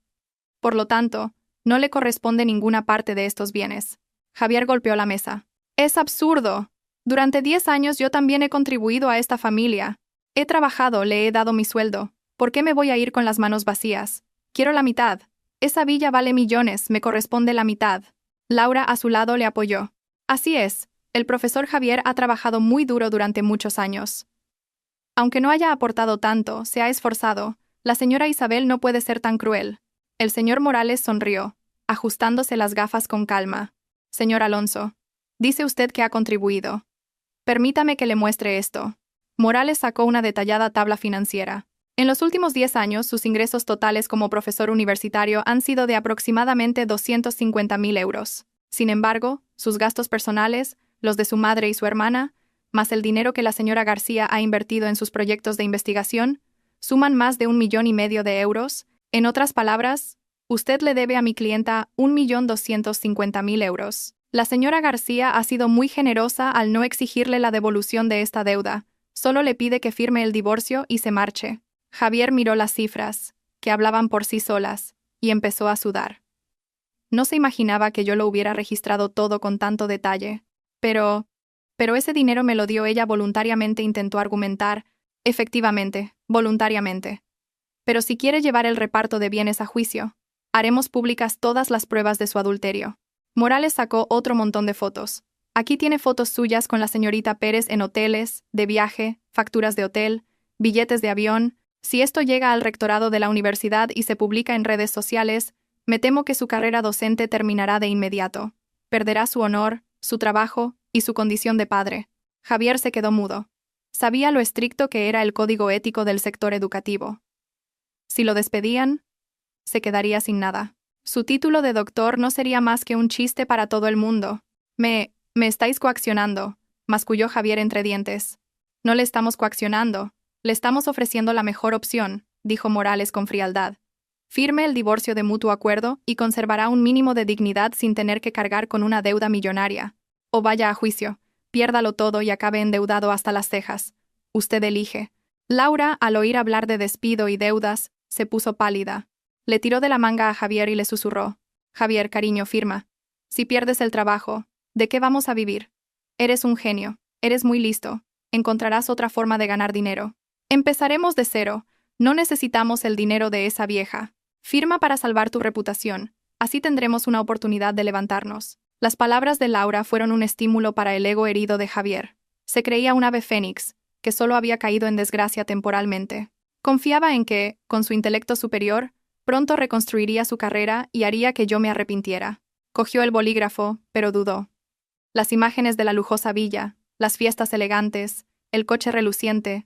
Por lo tanto, no le corresponde ninguna parte de estos bienes. Javier golpeó la mesa. ¡Es absurdo! Durante 10 años yo también he contribuido a esta familia. He trabajado, le he dado mi sueldo. ¿Por qué me voy a ir con las manos vacías? Quiero la mitad. Esa villa vale millones, me corresponde la mitad. Laura a su lado le apoyó. Así es, el profesor Javier ha trabajado muy duro durante muchos años. Aunque no haya aportado tanto, se ha esforzado. La señora Isabel no puede ser tan cruel. El señor Morales sonrió, ajustándose las gafas con calma. Señor Alonso, dice usted que ha contribuido. Permítame que le muestre esto. Morales sacó una detallada tabla financiera. En los últimos 10 años, sus ingresos totales como profesor universitario han sido de aproximadamente 250.000 euros. Sin embargo, sus gastos personales, los de su madre y su hermana, más el dinero que la señora García ha invertido en sus proyectos de investigación, suman más de 1,5 millones de euros. En otras palabras, usted le debe a mi clienta 1.250.000 euros. La señora García ha sido muy generosa al no exigirle la devolución de esta deuda. Solo le pide que firme el divorcio y se marche. Javier miró las cifras, que hablaban por sí solas, y empezó a sudar. No se imaginaba que yo lo hubiera registrado todo con tanto detalle. Pero ese dinero me lo dio ella voluntariamente, intentó argumentar. Efectivamente, voluntariamente. Pero si quiere llevar el reparto de bienes a juicio, haremos públicas todas las pruebas de su adulterio. Morales sacó otro montón de fotos. Aquí tiene fotos suyas con la señorita Pérez en hoteles, de viaje, facturas de hotel, billetes de avión. Si esto llega al rectorado de la universidad y se publica en redes sociales, me temo que su carrera docente terminará de inmediato. Perderá su honor, su trabajo y su condición de padre. Javier se quedó mudo. Sabía lo estricto que era el código ético del sector educativo. Si lo despedían, se quedaría sin nada. Su título de doctor no sería más que un chiste para todo el mundo. Me estáis coaccionando, masculló Javier entre dientes. No le estamos coaccionando, le estamos ofreciendo la mejor opción, dijo Morales con frialdad. Firme el divorcio de mutuo acuerdo y conservará un mínimo de dignidad sin tener que cargar con una deuda millonaria. O vaya a juicio, piérdalo todo y acabe endeudado hasta las cejas. Usted elige. Laura, al oír hablar de despido y deudas, se puso pálida. Le tiró de la manga a Javier y le susurró. Javier, cariño, firma. Si pierdes el trabajo, ¿de qué vamos a vivir? Eres un genio, eres muy listo, encontrarás otra forma de ganar dinero. Empezaremos de cero, no necesitamos el dinero de esa vieja. Firma para salvar tu reputación, así tendremos una oportunidad de levantarnos. Las palabras de Laura fueron un estímulo para el ego herido de Javier. Se creía un ave fénix, que solo había caído en desgracia temporalmente. Confiaba en que, con su intelecto superior, pronto reconstruiría su carrera y haría que yo me arrepintiera. Cogió el bolígrafo, pero dudó. Las imágenes de la lujosa villa, las fiestas elegantes, el coche reluciente,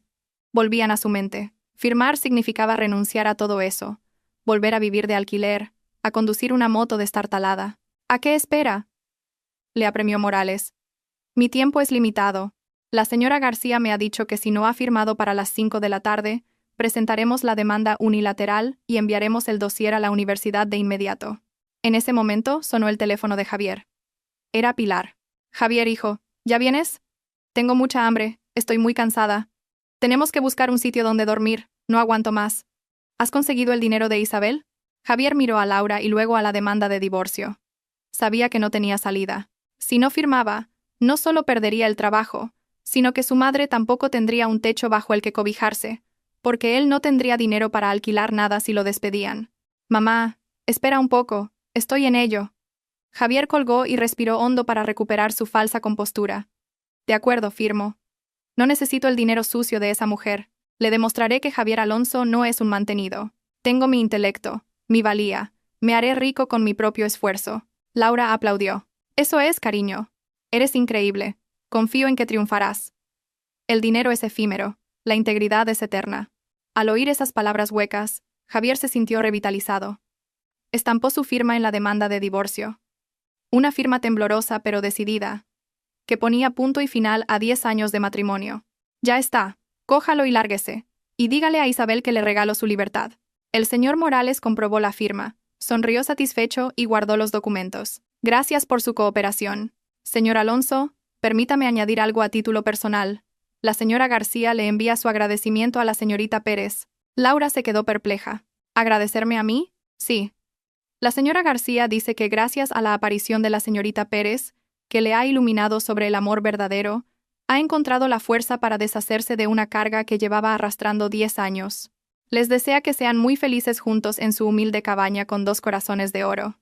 volvían a su mente. Firmar significaba renunciar a todo eso, volver a vivir de alquiler, a conducir una moto destartalada. ¿A qué espera?, le apremió Morales. Mi tiempo es limitado. La señora García me ha dicho que si no ha firmado para las 5 de la tarde, presentaremos la demanda unilateral y enviaremos el dossier a la universidad de inmediato. En ese momento sonó el teléfono de Javier. Era Pilar. Javier, hijo, ¿ya vienes? Tengo mucha hambre, estoy muy cansada. Tenemos que buscar un sitio donde dormir, no aguanto más. ¿Has conseguido el dinero de Isabel? Javier miró a Laura y luego a la demanda de divorcio. Sabía que no tenía salida. Si no firmaba, no solo perdería el trabajo, sino que su madre tampoco tendría un techo bajo el que cobijarse, porque él no tendría dinero para alquilar nada si lo despedían. Mamá, espera un poco, estoy en ello. Javier colgó y respiró hondo para recuperar su falsa compostura. De acuerdo, firmo. No necesito el dinero sucio de esa mujer. Le demostraré que Javier Alonso no es un mantenido. Tengo mi intelecto, mi valía. Me haré rico con mi propio esfuerzo. Laura aplaudió. Eso es, cariño. Eres increíble. Confío en que triunfarás. El dinero es efímero, la integridad es eterna. Al oír esas palabras huecas, Javier se sintió revitalizado. Estampó su firma en la demanda de divorcio. Una firma temblorosa pero decidida, que ponía punto y final a 10 años de matrimonio. Ya está, cójalo y lárguese, y dígale a Isabel que le regalo su libertad. El señor Morales comprobó la firma, sonrió satisfecho y guardó los documentos. Gracias por su cooperación. Señor Alonso, permítame añadir algo a título personal. La señora García le envía su agradecimiento a la señorita Pérez. Laura se quedó perpleja. ¿Agradecerme a mí? Sí. La señora García dice que gracias a la aparición de la señorita Pérez, que le ha iluminado sobre el amor verdadero, ha encontrado la fuerza para deshacerse de una carga que llevaba arrastrando 10 años. Les desea que sean muy felices juntos en su humilde cabaña con 2 corazones de oro.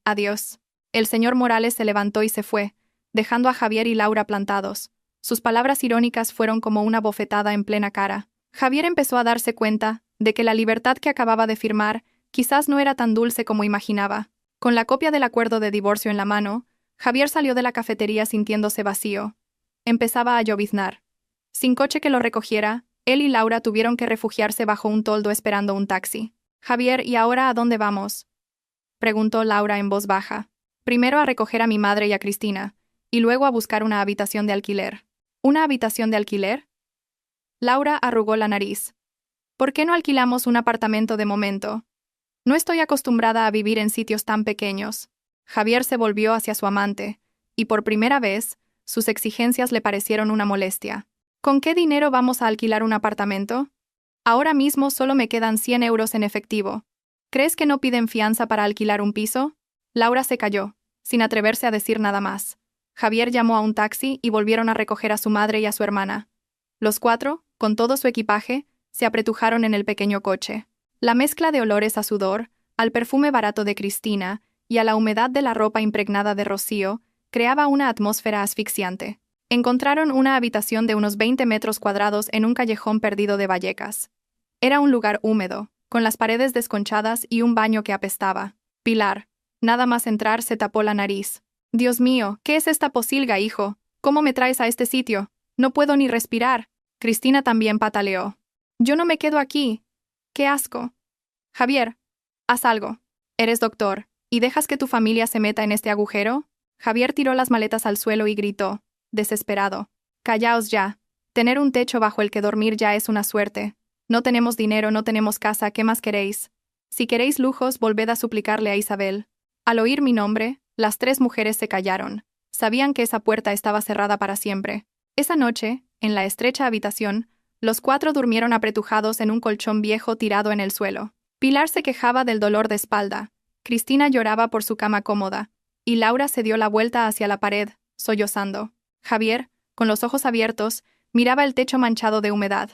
Adiós. El señor Morales se levantó y se fue, dejando a Javier y Laura plantados. Sus palabras irónicas fueron como una bofetada en plena cara. Javier empezó a darse cuenta de que la libertad que acababa de firmar quizás no era tan dulce como imaginaba. Con la copia del acuerdo de divorcio en la mano, Javier salió de la cafetería sintiéndose vacío. Empezaba a lloviznar. Sin coche que lo recogiera, él y Laura tuvieron que refugiarse bajo un toldo esperando un taxi. Javier, ¿y ahora a dónde vamos?, preguntó Laura en voz baja. Primero a recoger a mi madre y a Cristina, y luego a buscar una habitación de alquiler. ¿Una habitación de alquiler? Laura arrugó la nariz. ¿Por qué no alquilamos un apartamento de momento? No estoy acostumbrada a vivir en sitios tan pequeños. Javier se volvió hacia su amante, y por primera vez, sus exigencias le parecieron una molestia. ¿Con qué dinero vamos a alquilar un apartamento? Ahora mismo solo me quedan 100 euros en efectivo. ¿Crees que no piden fianza para alquilar un piso? Laura se calló, sin atreverse a decir nada más. Javier llamó a un taxi y volvieron a recoger a su madre y a su hermana. Los cuatro, con todo su equipaje, se apretujaron en el pequeño coche. La mezcla de olores a sudor, al perfume barato de Cristina y a la humedad de la ropa impregnada de rocío, creaba una atmósfera asfixiante. Encontraron una habitación de unos 20 metros cuadrados en un callejón perdido de Vallecas. Era un lugar húmedo, con las paredes desconchadas y un baño que apestaba. Pilar, nada más entrar, se tapó la nariz. «Dios mío, ¿qué es esta posilga, hijo? ¿Cómo me traes a este sitio? No puedo ni respirar». Cristina también pataleó. «Yo no me quedo aquí. ¡Qué asco!». «Javier, haz algo. Eres doctor, ¿y dejas que tu familia se meta en este agujero?». Javier tiró las maletas al suelo y gritó, desesperado. «Callaos ya. Tener un techo bajo el que dormir ya es una suerte. No tenemos dinero, no tenemos casa, ¿qué más queréis? Si queréis lujos, volved a suplicarle a Isabel». Al oír mi nombre, las tres mujeres se callaron. Sabían que esa puerta estaba cerrada para siempre. Esa noche, en la estrecha habitación, los cuatro durmieron apretujados en un colchón viejo tirado en el suelo. Pilar se quejaba del dolor de espalda, Cristina lloraba por su cama cómoda, y Laura se dio la vuelta hacia la pared, sollozando. Javier, con los ojos abiertos, miraba el techo manchado de humedad.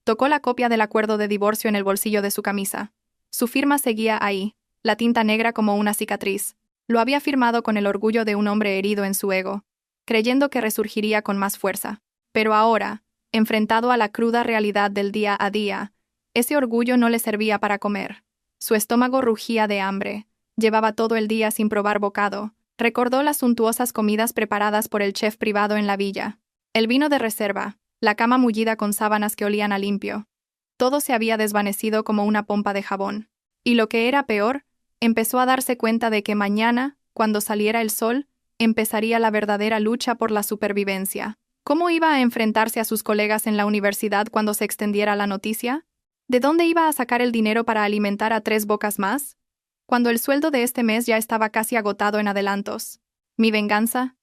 Tocó la copia del acuerdo de divorcio en el bolsillo de su camisa. Su firma seguía ahí, la tinta negra como una cicatriz. Lo había firmado con el orgullo de un hombre herido en su ego, creyendo que resurgiría con más fuerza. Pero ahora, enfrentado a la cruda realidad del día a día, ese orgullo no le servía para comer. Su estómago rugía de hambre, llevaba todo el día sin probar bocado, recordó las suntuosas comidas preparadas por el chef privado en la villa, el vino de reserva, la cama mullida con sábanas que olían a limpio. Todo se había desvanecido como una pompa de jabón. Y lo que era peor, empezó a darse cuenta de que mañana, cuando saliera el sol, empezaría la verdadera lucha por la supervivencia. ¿Cómo iba a enfrentarse a sus colegas en la universidad cuando se extendiera la noticia? ¿De dónde iba a sacar el dinero para alimentar a 3 bocas más? Cuando el sueldo de este mes ya estaba casi agotado en adelantos. Mi venganza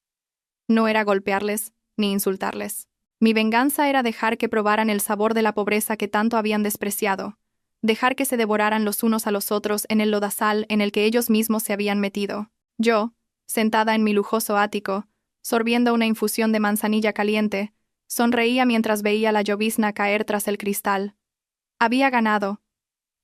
no era golpearles ni insultarles. Mi venganza era dejar que probaran el sabor de la pobreza que tanto habían despreciado, dejar que se devoraran los unos a los otros en el lodazal en el que ellos mismos se habían metido. Yo, sentada en mi lujoso ático, sorbiendo una infusión de manzanilla caliente, sonreía mientras veía la llovizna caer tras el cristal. Había ganado.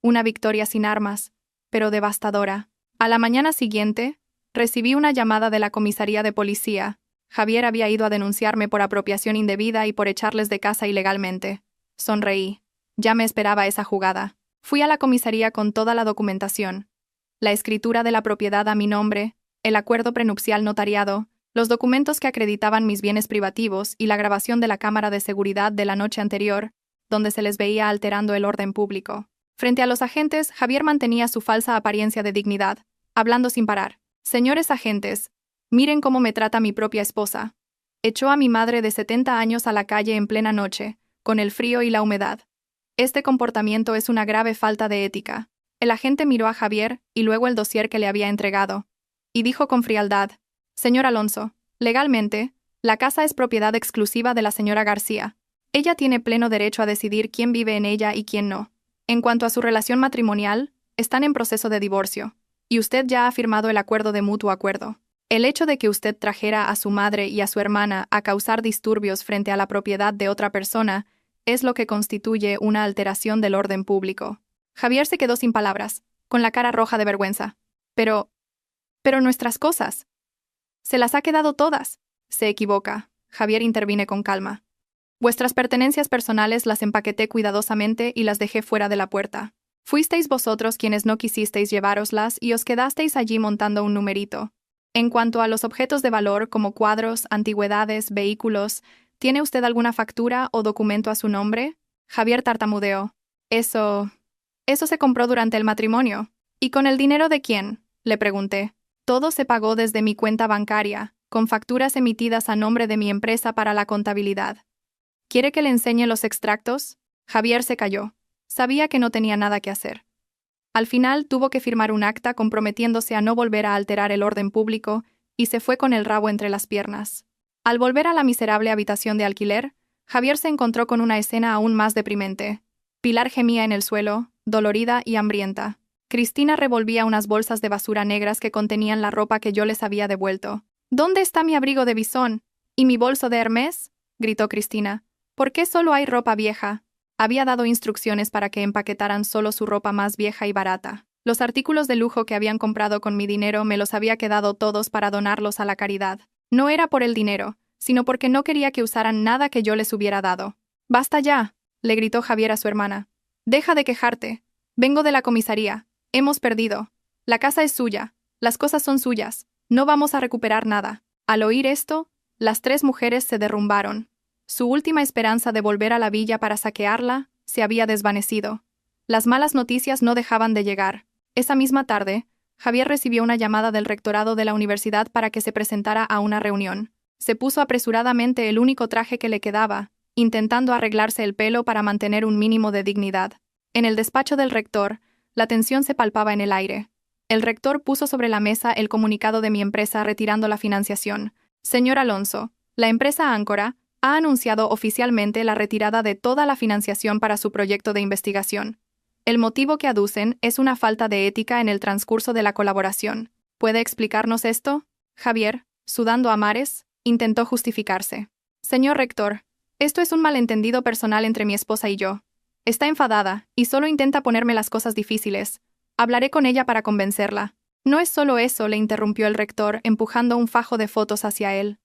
Una victoria sin armas, pero devastadora. A la mañana siguiente, recibí una llamada de la comisaría de policía. Javier había ido a denunciarme por apropiación indebida y por echarles de casa ilegalmente. Sonreí. Ya me esperaba esa jugada. Fui a la comisaría con toda la documentación. La escritura de la propiedad a mi nombre, el acuerdo prenupcial notariado, los documentos que acreditaban mis bienes privativos y la grabación de la cámara de seguridad de la noche anterior, donde se les veía alterando el orden público. Frente a los agentes, Javier mantenía su falsa apariencia de dignidad, hablando sin parar. «Señores agentes, miren cómo me trata mi propia esposa. Echó a mi madre de 70 años a la calle en plena noche, con el frío y la humedad. Este comportamiento es una grave falta de ética». El agente miró a Javier y luego el dossier que le había entregado, y dijo con frialdad: «Señor Alonso, legalmente, la casa es propiedad exclusiva de la señora García. Ella tiene pleno derecho a decidir quién vive en ella y quién no. En cuanto a su relación matrimonial, están en proceso de divorcio, y usted ya ha firmado el acuerdo de mutuo acuerdo. El hecho de que usted trajera a su madre y a su hermana a causar disturbios frente a la propiedad de otra persona es lo que constituye una alteración del orden público». Javier se quedó sin palabras, con la cara roja de vergüenza. Pero nuestras cosas. Se las ha quedado todas. Se equivoca. Javier intervine con calma. Vuestras pertenencias personales las empaqueté cuidadosamente y las dejé fuera de la puerta. Fuisteis vosotros quienes no quisisteis llevároslas y os quedasteis allí montando un numerito. En cuanto a los objetos de valor como cuadros, antigüedades, vehículos, ¿tiene usted alguna factura o documento a su nombre? Javier tartamudeó. Eso se compró durante el matrimonio. ¿Y con el dinero de quién?, le pregunté. Todo se pagó desde mi cuenta bancaria, con facturas emitidas a nombre de mi empresa para la contabilidad. ¿Quiere que le enseñe los extractos? Javier se calló. Sabía que no tenía nada que hacer. Al final tuvo que firmar un acta comprometiéndose a no volver a alterar el orden público y se fue con el rabo entre las piernas. Al volver a la miserable habitación de alquiler, Javier se encontró con una escena aún más deprimente. Pilar gemía en el suelo, dolorida y hambrienta. Cristina revolvía unas bolsas de basura negras que contenían la ropa que yo les había devuelto. ¿Dónde está mi abrigo de bisón? ¿Y mi bolso de Hermès? Gritó Cristina. ¿Por qué solo hay ropa vieja? Había dado instrucciones para que empaquetaran solo su ropa más vieja y barata. Los artículos de lujo que habían comprado con mi dinero me los había quedado todos para donarlos a la caridad. No era por el dinero, sino porque no quería que usaran nada que yo les hubiera dado. «¡Basta ya!», le gritó Javier a su hermana. «Deja de quejarte. Vengo de la comisaría. Hemos perdido. La casa es suya. Las cosas son suyas. No vamos a recuperar nada». Al oír esto, las tres mujeres se derrumbaron. Su última esperanza de volver a la villa para saquearla se había desvanecido. Las malas noticias no dejaban de llegar. Esa misma tarde, Javier recibió una llamada del rectorado de la universidad para que se presentara a una reunión. Se puso apresuradamente el único traje que le quedaba, intentando arreglarse el pelo para mantener un mínimo de dignidad. En el despacho del rector, la tensión se palpaba en el aire. El rector puso sobre la mesa el comunicado de mi empresa retirando la financiación. «Señor Alonso, la empresa Áncora ha anunciado oficialmente la retirada de toda la financiación para su proyecto de investigación. El motivo que aducen es una falta de ética en el transcurso de la colaboración. ¿Puede explicarnos esto?». Javier, sudando a mares, intentó justificarse. «Señor rector, esto es un malentendido personal entre mi esposa y yo. Está enfadada y solo intenta ponerme las cosas difíciles. Hablaré con ella para convencerla». «No es solo eso», le interrumpió el rector, empujando un fajo de fotos hacia él.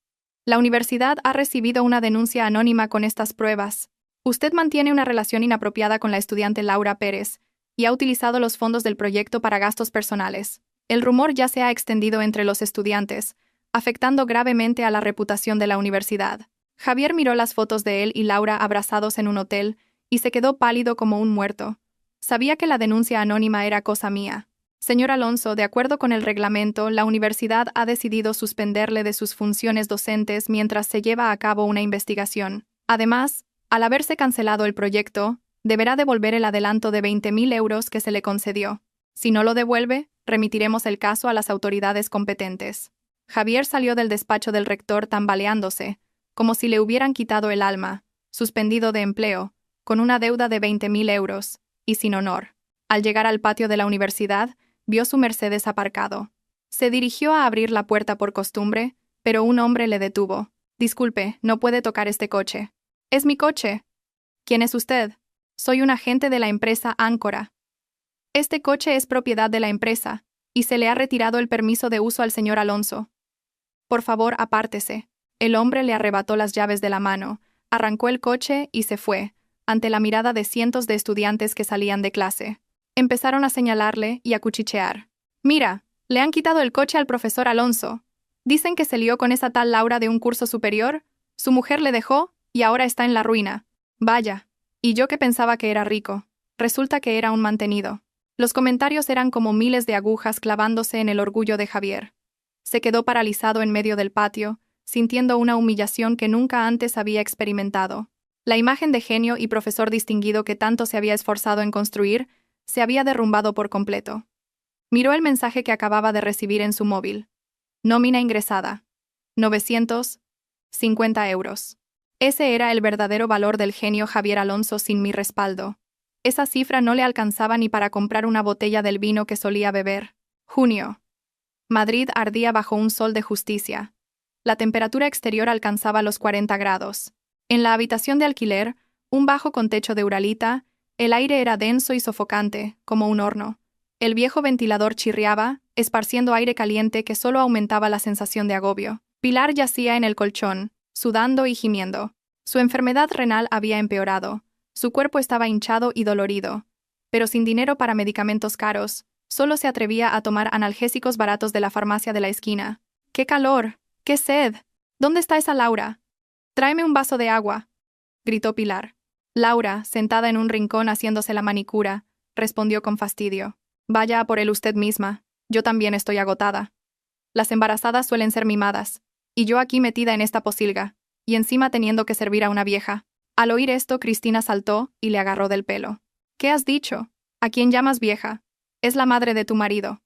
«La universidad ha recibido una denuncia anónima con estas pruebas. Usted mantiene una relación inapropiada con la estudiante Laura Pérez y ha utilizado los fondos del proyecto para gastos personales. El rumor ya se ha extendido entre los estudiantes, afectando gravemente a la reputación de la universidad». Javier miró las fotos de él y Laura abrazados en un hotel y se quedó pálido como un muerto. Sabía que la denuncia anónima era cosa mía. «Señor Alonso, de acuerdo con el reglamento, la universidad ha decidido suspenderle de sus funciones docentes mientras se lleva a cabo una investigación. Además, al haberse cancelado el proyecto, deberá devolver el adelanto de 20.000 euros que se le concedió. Si no lo devuelve, remitiremos el caso a las autoridades competentes». Javier salió del despacho del rector tambaleándose, como si le hubieran quitado el alma, suspendido de empleo, con una deuda de 20.000 euros, y sin honor. Al llegar al patio de la universidad, vio su Mercedes aparcado. Se dirigió a abrir la puerta por costumbre, pero un hombre le detuvo. «Disculpe, no puede tocar este coche». «Es mi coche». «¿Quién es usted?». «Soy un agente de la empresa Áncora». «Este coche es propiedad de la empresa, y se le ha retirado el permiso de uso al señor Alonso. Por favor, apártese». El hombre le arrebató las llaves de la mano, arrancó el coche y se fue, ante la mirada de cientos de estudiantes que salían de clase. Empezaron a señalarle y a cuchichear. «Mira, le han quitado el coche al profesor Alonso. Dicen que se lió con esa tal Laura de un curso superior, su mujer le dejó y ahora está en la ruina. Vaya, y yo que pensaba que era rico. Resulta que era un mantenido». Los comentarios eran como miles de agujas clavándose en el orgullo de Javier. Se quedó paralizado en medio del patio, sintiendo una humillación que nunca antes había experimentado. La imagen de genio y profesor distinguido que tanto se había esforzado en construir se había derrumbado por completo. Miró el mensaje que acababa de recibir en su móvil. Nómina ingresada. 950 euros. Ese era el verdadero valor del genio Javier Alonso sin mi respaldo. Esa cifra no le alcanzaba ni para comprar una botella del vino que solía beber. Junio. Madrid ardía bajo un sol de justicia. La temperatura exterior alcanzaba los 40 grados. En la habitación de alquiler, un bajo con techo de uralita, el aire era denso y sofocante, como un horno. El viejo ventilador chirriaba, esparciendo aire caliente que solo aumentaba la sensación de agobio. Pilar yacía en el colchón, sudando y gimiendo. Su enfermedad renal había empeorado. Su cuerpo estaba hinchado y dolorido. Pero sin dinero para medicamentos caros, solo se atrevía a tomar analgésicos baratos de la farmacia de la esquina. ¡Qué calor! ¡Qué sed! ¿Dónde está esa Laura? «Tráeme un vaso de agua», gritó Pilar. Laura, sentada en un rincón haciéndose la manicura, respondió con fastidio. «Vaya a por él usted misma. Yo también estoy agotada. Las embarazadas suelen ser mimadas, y yo aquí metida en esta posilga, y encima teniendo que servir a una vieja». Al oír esto, Cristina saltó y le agarró del pelo. «¿Qué has dicho? ¿A quién llamas vieja? Es la madre de tu marido».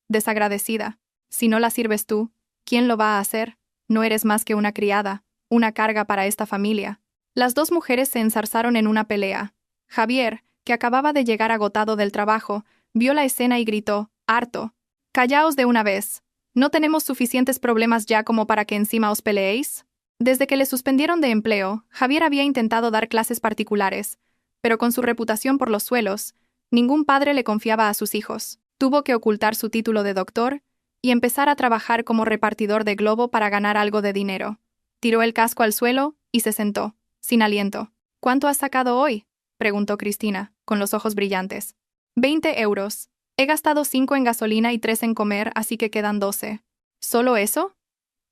«Desagradecida. Si no la sirves tú, ¿quién lo va a hacer? No eres más que una criada, una carga para esta familia». Las dos mujeres se enzarzaron en una pelea. Javier, que acababa de llegar agotado del trabajo, vio la escena y gritó, harto: «Callaos de una vez. ¿No tenemos suficientes problemas ya como para que encima os peleéis? Desde que le suspendieron de empleo, Javier había intentado dar clases particulares, pero con su reputación por los suelos, ningún padre le confiaba a sus hijos. Tuvo que ocultar su título de doctor y empezar a trabajar como repartidor de globo para ganar algo de dinero. Tiró el casco al suelo y se sentó, sin aliento. ¿Cuánto has sacado hoy?, preguntó Cristina, con los ojos brillantes. 20 euros. He gastado 5 en gasolina y 3 en comer, así que quedan 12. ¿Solo eso?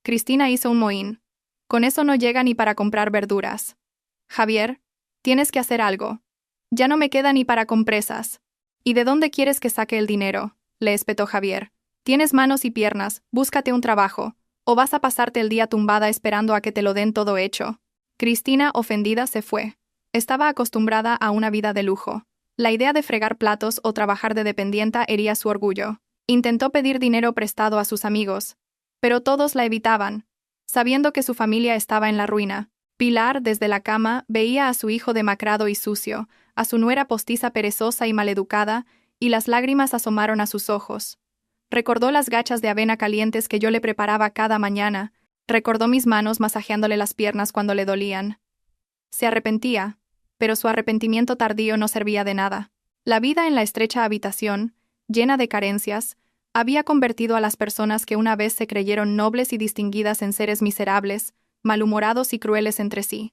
Cristina hizo un mohín. Con eso no llega ni para comprar verduras. Javier, tienes que hacer algo. Ya no me queda ni para compresas. ¿Y de dónde quieres que saque el dinero?, le espetó Javier. Tienes manos y piernas, búscate un trabajo, o vas a pasarte el día tumbada esperando a que te lo den todo hecho. Cristina, ofendida, se fue. Estaba acostumbrada a una vida de lujo. La idea de fregar platos o trabajar de dependienta hería su orgullo. Intentó pedir dinero prestado a sus amigos, pero todos la evitaban, sabiendo que su familia estaba en la ruina. Pilar, desde la cama, veía a su hijo demacrado y sucio, a su nuera postiza perezosa y maleducada, y las lágrimas asomaron a sus ojos. Recordó las gachas de avena calientes que yo le preparaba cada mañana, recordó mis manos masajeándole las piernas cuando le dolían. Se arrepentía, pero su arrepentimiento tardío no servía de nada. La vida en la estrecha habitación, llena de carencias, había convertido a las personas que una vez se creyeron nobles y distinguidas en seres miserables, malhumorados y crueles entre sí.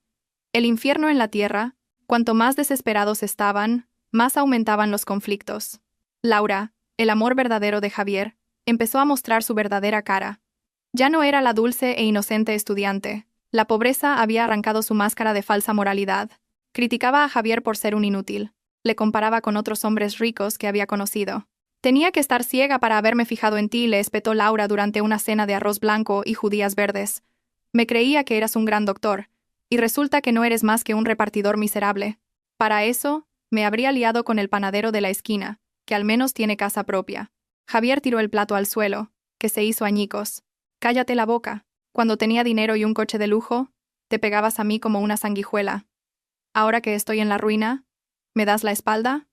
El infierno en la tierra, cuanto más desesperados estaban, más aumentaban los conflictos. Laura, el amor verdadero de Javier, empezó a mostrar su verdadera cara. Ya no era la dulce e inocente estudiante. La pobreza había arrancado su máscara de falsa moralidad. Criticaba a Javier por ser un inútil. Le comparaba con otros hombres ricos que había conocido. Tenía que estar ciega para haberme fijado en ti, le espetó Laura durante una cena de arroz blanco y judías verdes. Me creía que eras un gran doctor, y resulta que no eres más que un repartidor miserable. Para eso, me habría liado con el panadero de la esquina, que al menos tiene casa propia. Javier tiró el plato al suelo, que se hizo añicos. Cállate la boca. Cuando tenía dinero y un coche de lujo, te pegabas a mí como una sanguijuela. Ahora que estoy en la ruina, ¿me das la espalda?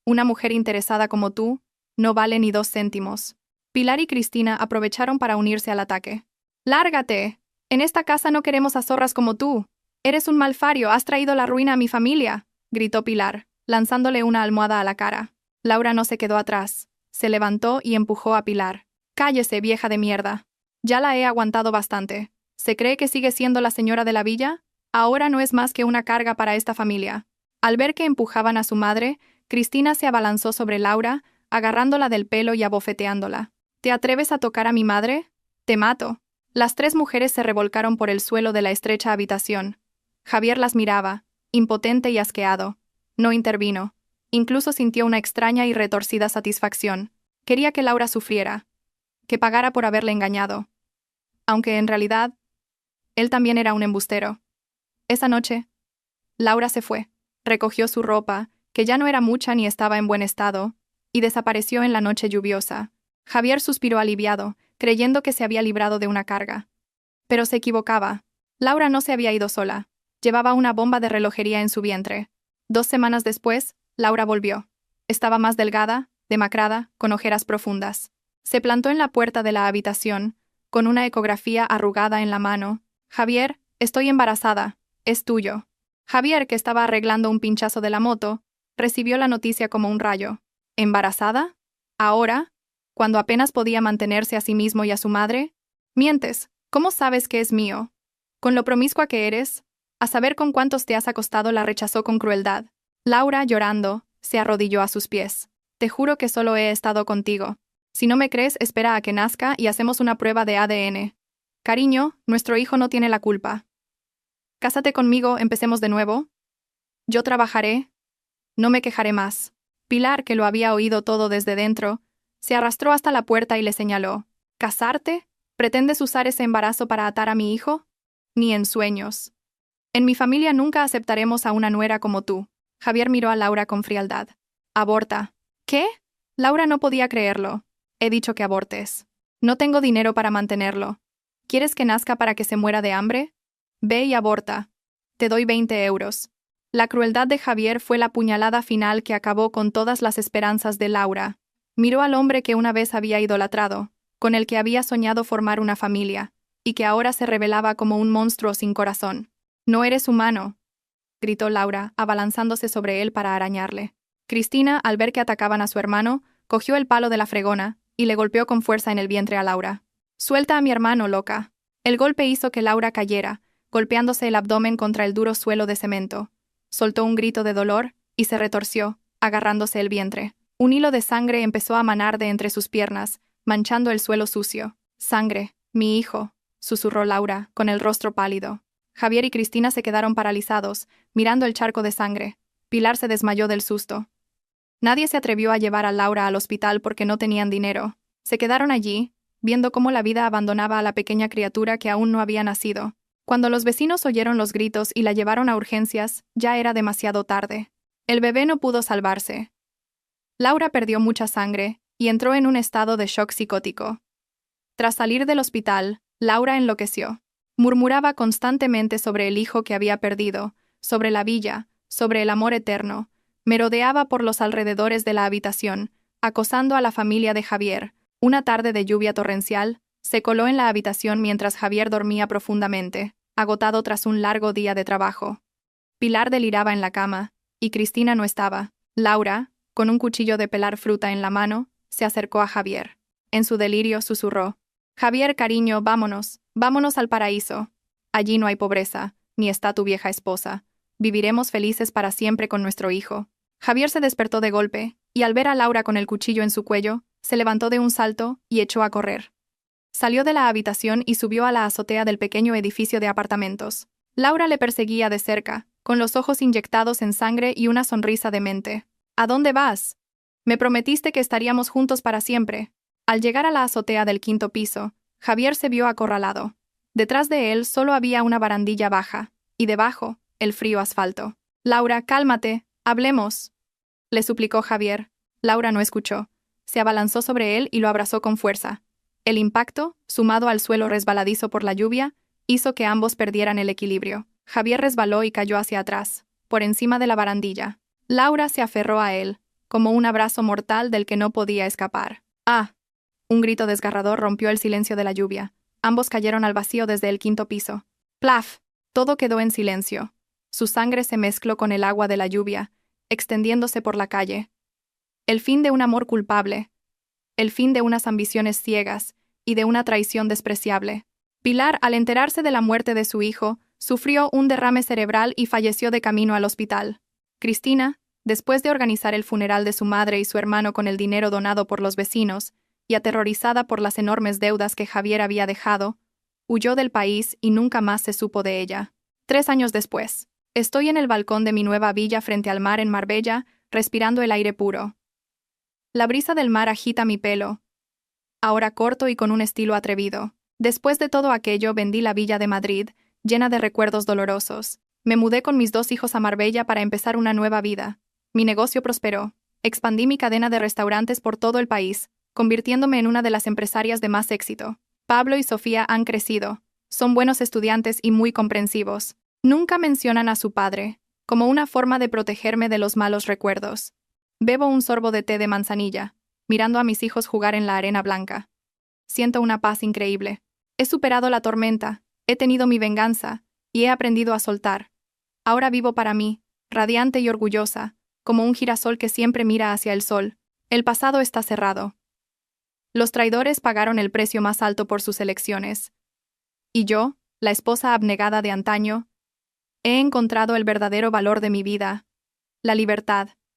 Una mujer interesada como tú no vale ni 2 céntimos. Pilar y Cristina aprovecharon para unirse al ataque. ¡Lárgate! En esta casa no queremos a zorras como tú. Eres un malfario, has traído la ruina a mi familia, gritó Pilar, lanzándole una almohada a la cara. Laura no se quedó atrás. Se levantó y empujó a Pilar. Cállese, vieja de mierda. Ya la he aguantado bastante. ¿Se cree que sigue siendo la señora de la villa? Ahora no es más que una carga para esta familia. Al ver que empujaban a su madre, Cristina se abalanzó sobre Laura, agarrándola del pelo y abofeteándola. ¿Te atreves a tocar a mi madre? Te mato. Las 3 mujeres se revolcaron por el suelo de la estrecha habitación. Javier las miraba, impotente y asqueado. No intervino. Incluso sintió una extraña y retorcida satisfacción. Quería que Laura sufriera, que pagara por haberle engañado. Aunque en realidad, él también era un embustero. Esa noche, Laura se fue, recogió su ropa, que ya no era mucha ni estaba en buen estado, y desapareció en la noche lluviosa. Javier suspiró aliviado, creyendo que se había librado de una carga. Pero se equivocaba. Laura no se había ido sola. Llevaba una bomba de relojería en su vientre. 2 semanas después, Laura volvió. Estaba más delgada, demacrada, con ojeras profundas. Se plantó en la puerta de la habitación, con una ecografía arrugada en la mano. Javier, estoy embarazada. Es tuyo. Javier, que estaba arreglando un pinchazo de la moto, recibió la noticia como un rayo. ¿Embarazada? ¿Ahora? ¿Cuando apenas podía mantenerse a sí mismo y a su madre? Mientes. ¿Cómo sabes que es mío? Con lo promiscua que eres, a saber con cuántos te has acostado, la rechazó con crueldad. Laura, llorando, se arrodilló a sus pies. Te juro que solo he estado contigo. Si no me crees, espera a que nazca y hacemos una prueba de ADN. Cariño, nuestro hijo no tiene la culpa. Cásate conmigo, empecemos de nuevo. Yo trabajaré. No me quejaré más. Pilar, que lo había oído todo desde dentro, se arrastró hasta la puerta y le señaló. ¿Casarte? ¿Pretendes usar ese embarazo para atar a mi hijo? Ni en sueños. En mi familia nunca aceptaremos a una nuera como tú. Javier miró a Laura con frialdad. Aborta. ¿Qué? Laura no podía creerlo. He dicho que abortes. No tengo dinero para mantenerlo. ¿Quieres que nazca para que se muera de hambre? Ve y aborta. Te doy 20 euros. La crueldad de Javier fue la puñalada final que acabó con todas las esperanzas de Laura. Miró al hombre que una vez había idolatrado, con el que había soñado formar una familia, y que ahora se revelaba como un monstruo sin corazón. «No eres humano», gritó Laura, abalanzándose sobre él para arañarle. Cristina, al ver que atacaban a su hermano, cogió el palo de la fregona y le golpeó con fuerza en el vientre a Laura. «Suelta a mi hermano, loca». El golpe hizo que Laura cayera, golpeándose el abdomen contra el duro suelo de cemento. Soltó un grito de dolor y se retorció, agarrándose el vientre. Un hilo de sangre empezó a manar de entre sus piernas, manchando el suelo sucio. «Sangre, mi hijo», susurró Laura, con el rostro pálido. Javier y Cristina se quedaron paralizados, mirando el charco de sangre. Pilar se desmayó del susto. Nadie se atrevió a llevar a Laura al hospital porque no tenían dinero. Se quedaron allí, viendo cómo la vida abandonaba a la pequeña criatura que aún no había nacido. Cuando los vecinos oyeron los gritos y la llevaron a urgencias, ya era demasiado tarde. El bebé no pudo salvarse. Laura perdió mucha sangre y entró en un estado de shock psicótico. Tras salir del hospital, Laura enloqueció. Murmuraba constantemente sobre el hijo que había perdido, sobre la villa, sobre el amor eterno. Merodeaba por los alrededores de la habitación, acosando a la familia de Javier. Una tarde de lluvia torrencial, se coló en la habitación mientras Javier dormía profundamente, agotado tras un largo día de trabajo. Pilar deliraba en la cama, y Cristina no estaba. Laura, con un cuchillo de pelar fruta en la mano, se acercó a Javier. En su delirio susurró: «Javier, cariño, vámonos, vámonos al paraíso. Allí no hay pobreza, ni está tu vieja esposa. Viviremos felices para siempre con nuestro hijo». Javier se despertó de golpe, y al ver a Laura con el cuchillo en su cuello, se levantó de un salto y echó a correr. Salió de la habitación y subió a la azotea del pequeño edificio de apartamentos. Laura le perseguía de cerca, con los ojos inyectados en sangre y una sonrisa demente. «¿A dónde vas? Me prometiste que estaríamos juntos para siempre». Al llegar a la azotea del 5º piso, Javier se vio acorralado. Detrás de él solo había una barandilla baja, y debajo, el frío asfalto. «Laura, cálmate, hablemos», le suplicó Javier. Laura no escuchó. Se abalanzó sobre él y lo abrazó con fuerza. El impacto, sumado al suelo resbaladizo por la lluvia, hizo que ambos perdieran el equilibrio. Javier resbaló y cayó hacia atrás, por encima de la barandilla. Laura se aferró a él, como un abrazo mortal del que no podía escapar. «¡Ah!». Un grito desgarrador rompió el silencio de la lluvia. Ambos cayeron al vacío desde el 5º piso. ¡Plaf! Todo quedó en silencio. Su sangre se mezcló con el agua de la lluvia, extendiéndose por la calle. El fin de un amor culpable. El fin de unas ambiciones ciegas y de una traición despreciable. Pilar, al enterarse de la muerte de su hijo, sufrió un derrame cerebral y falleció de camino al hospital. Cristina, después de organizar el funeral de su madre y su hermano con el dinero donado por los vecinos, y aterrorizada por las enormes deudas que Javier había dejado, huyó del país y nunca más se supo de ella. 3 años después, estoy en el balcón de mi nueva villa frente al mar en Marbella, respirando el aire puro. La brisa del mar agita mi pelo, ahora corto y con un estilo atrevido. Después de todo aquello vendí la villa de Madrid, llena de recuerdos dolorosos. Me mudé con mis 2 hijos a Marbella para empezar una nueva vida. Mi negocio prosperó. Expandí mi cadena de restaurantes por todo el país, convirtiéndome en una de las empresarias de más éxito. Pablo y Sofía han crecido. Son buenos estudiantes y muy comprensivos. Nunca mencionan a su padre, como una forma de protegerme de los malos recuerdos. Bebo un sorbo de té de manzanilla, mirando a mis hijos jugar en la arena blanca. Siento una paz increíble. He superado la tormenta, he tenido mi venganza, y he aprendido a soltar. Ahora vivo para mí, radiante y orgullosa, como un girasol que siempre mira hacia el sol. El pasado está cerrado. Los traidores pagaron el precio más alto por sus elecciones. Y yo, la esposa abnegada de antaño, he encontrado el verdadero valor de mi vida: la libertad.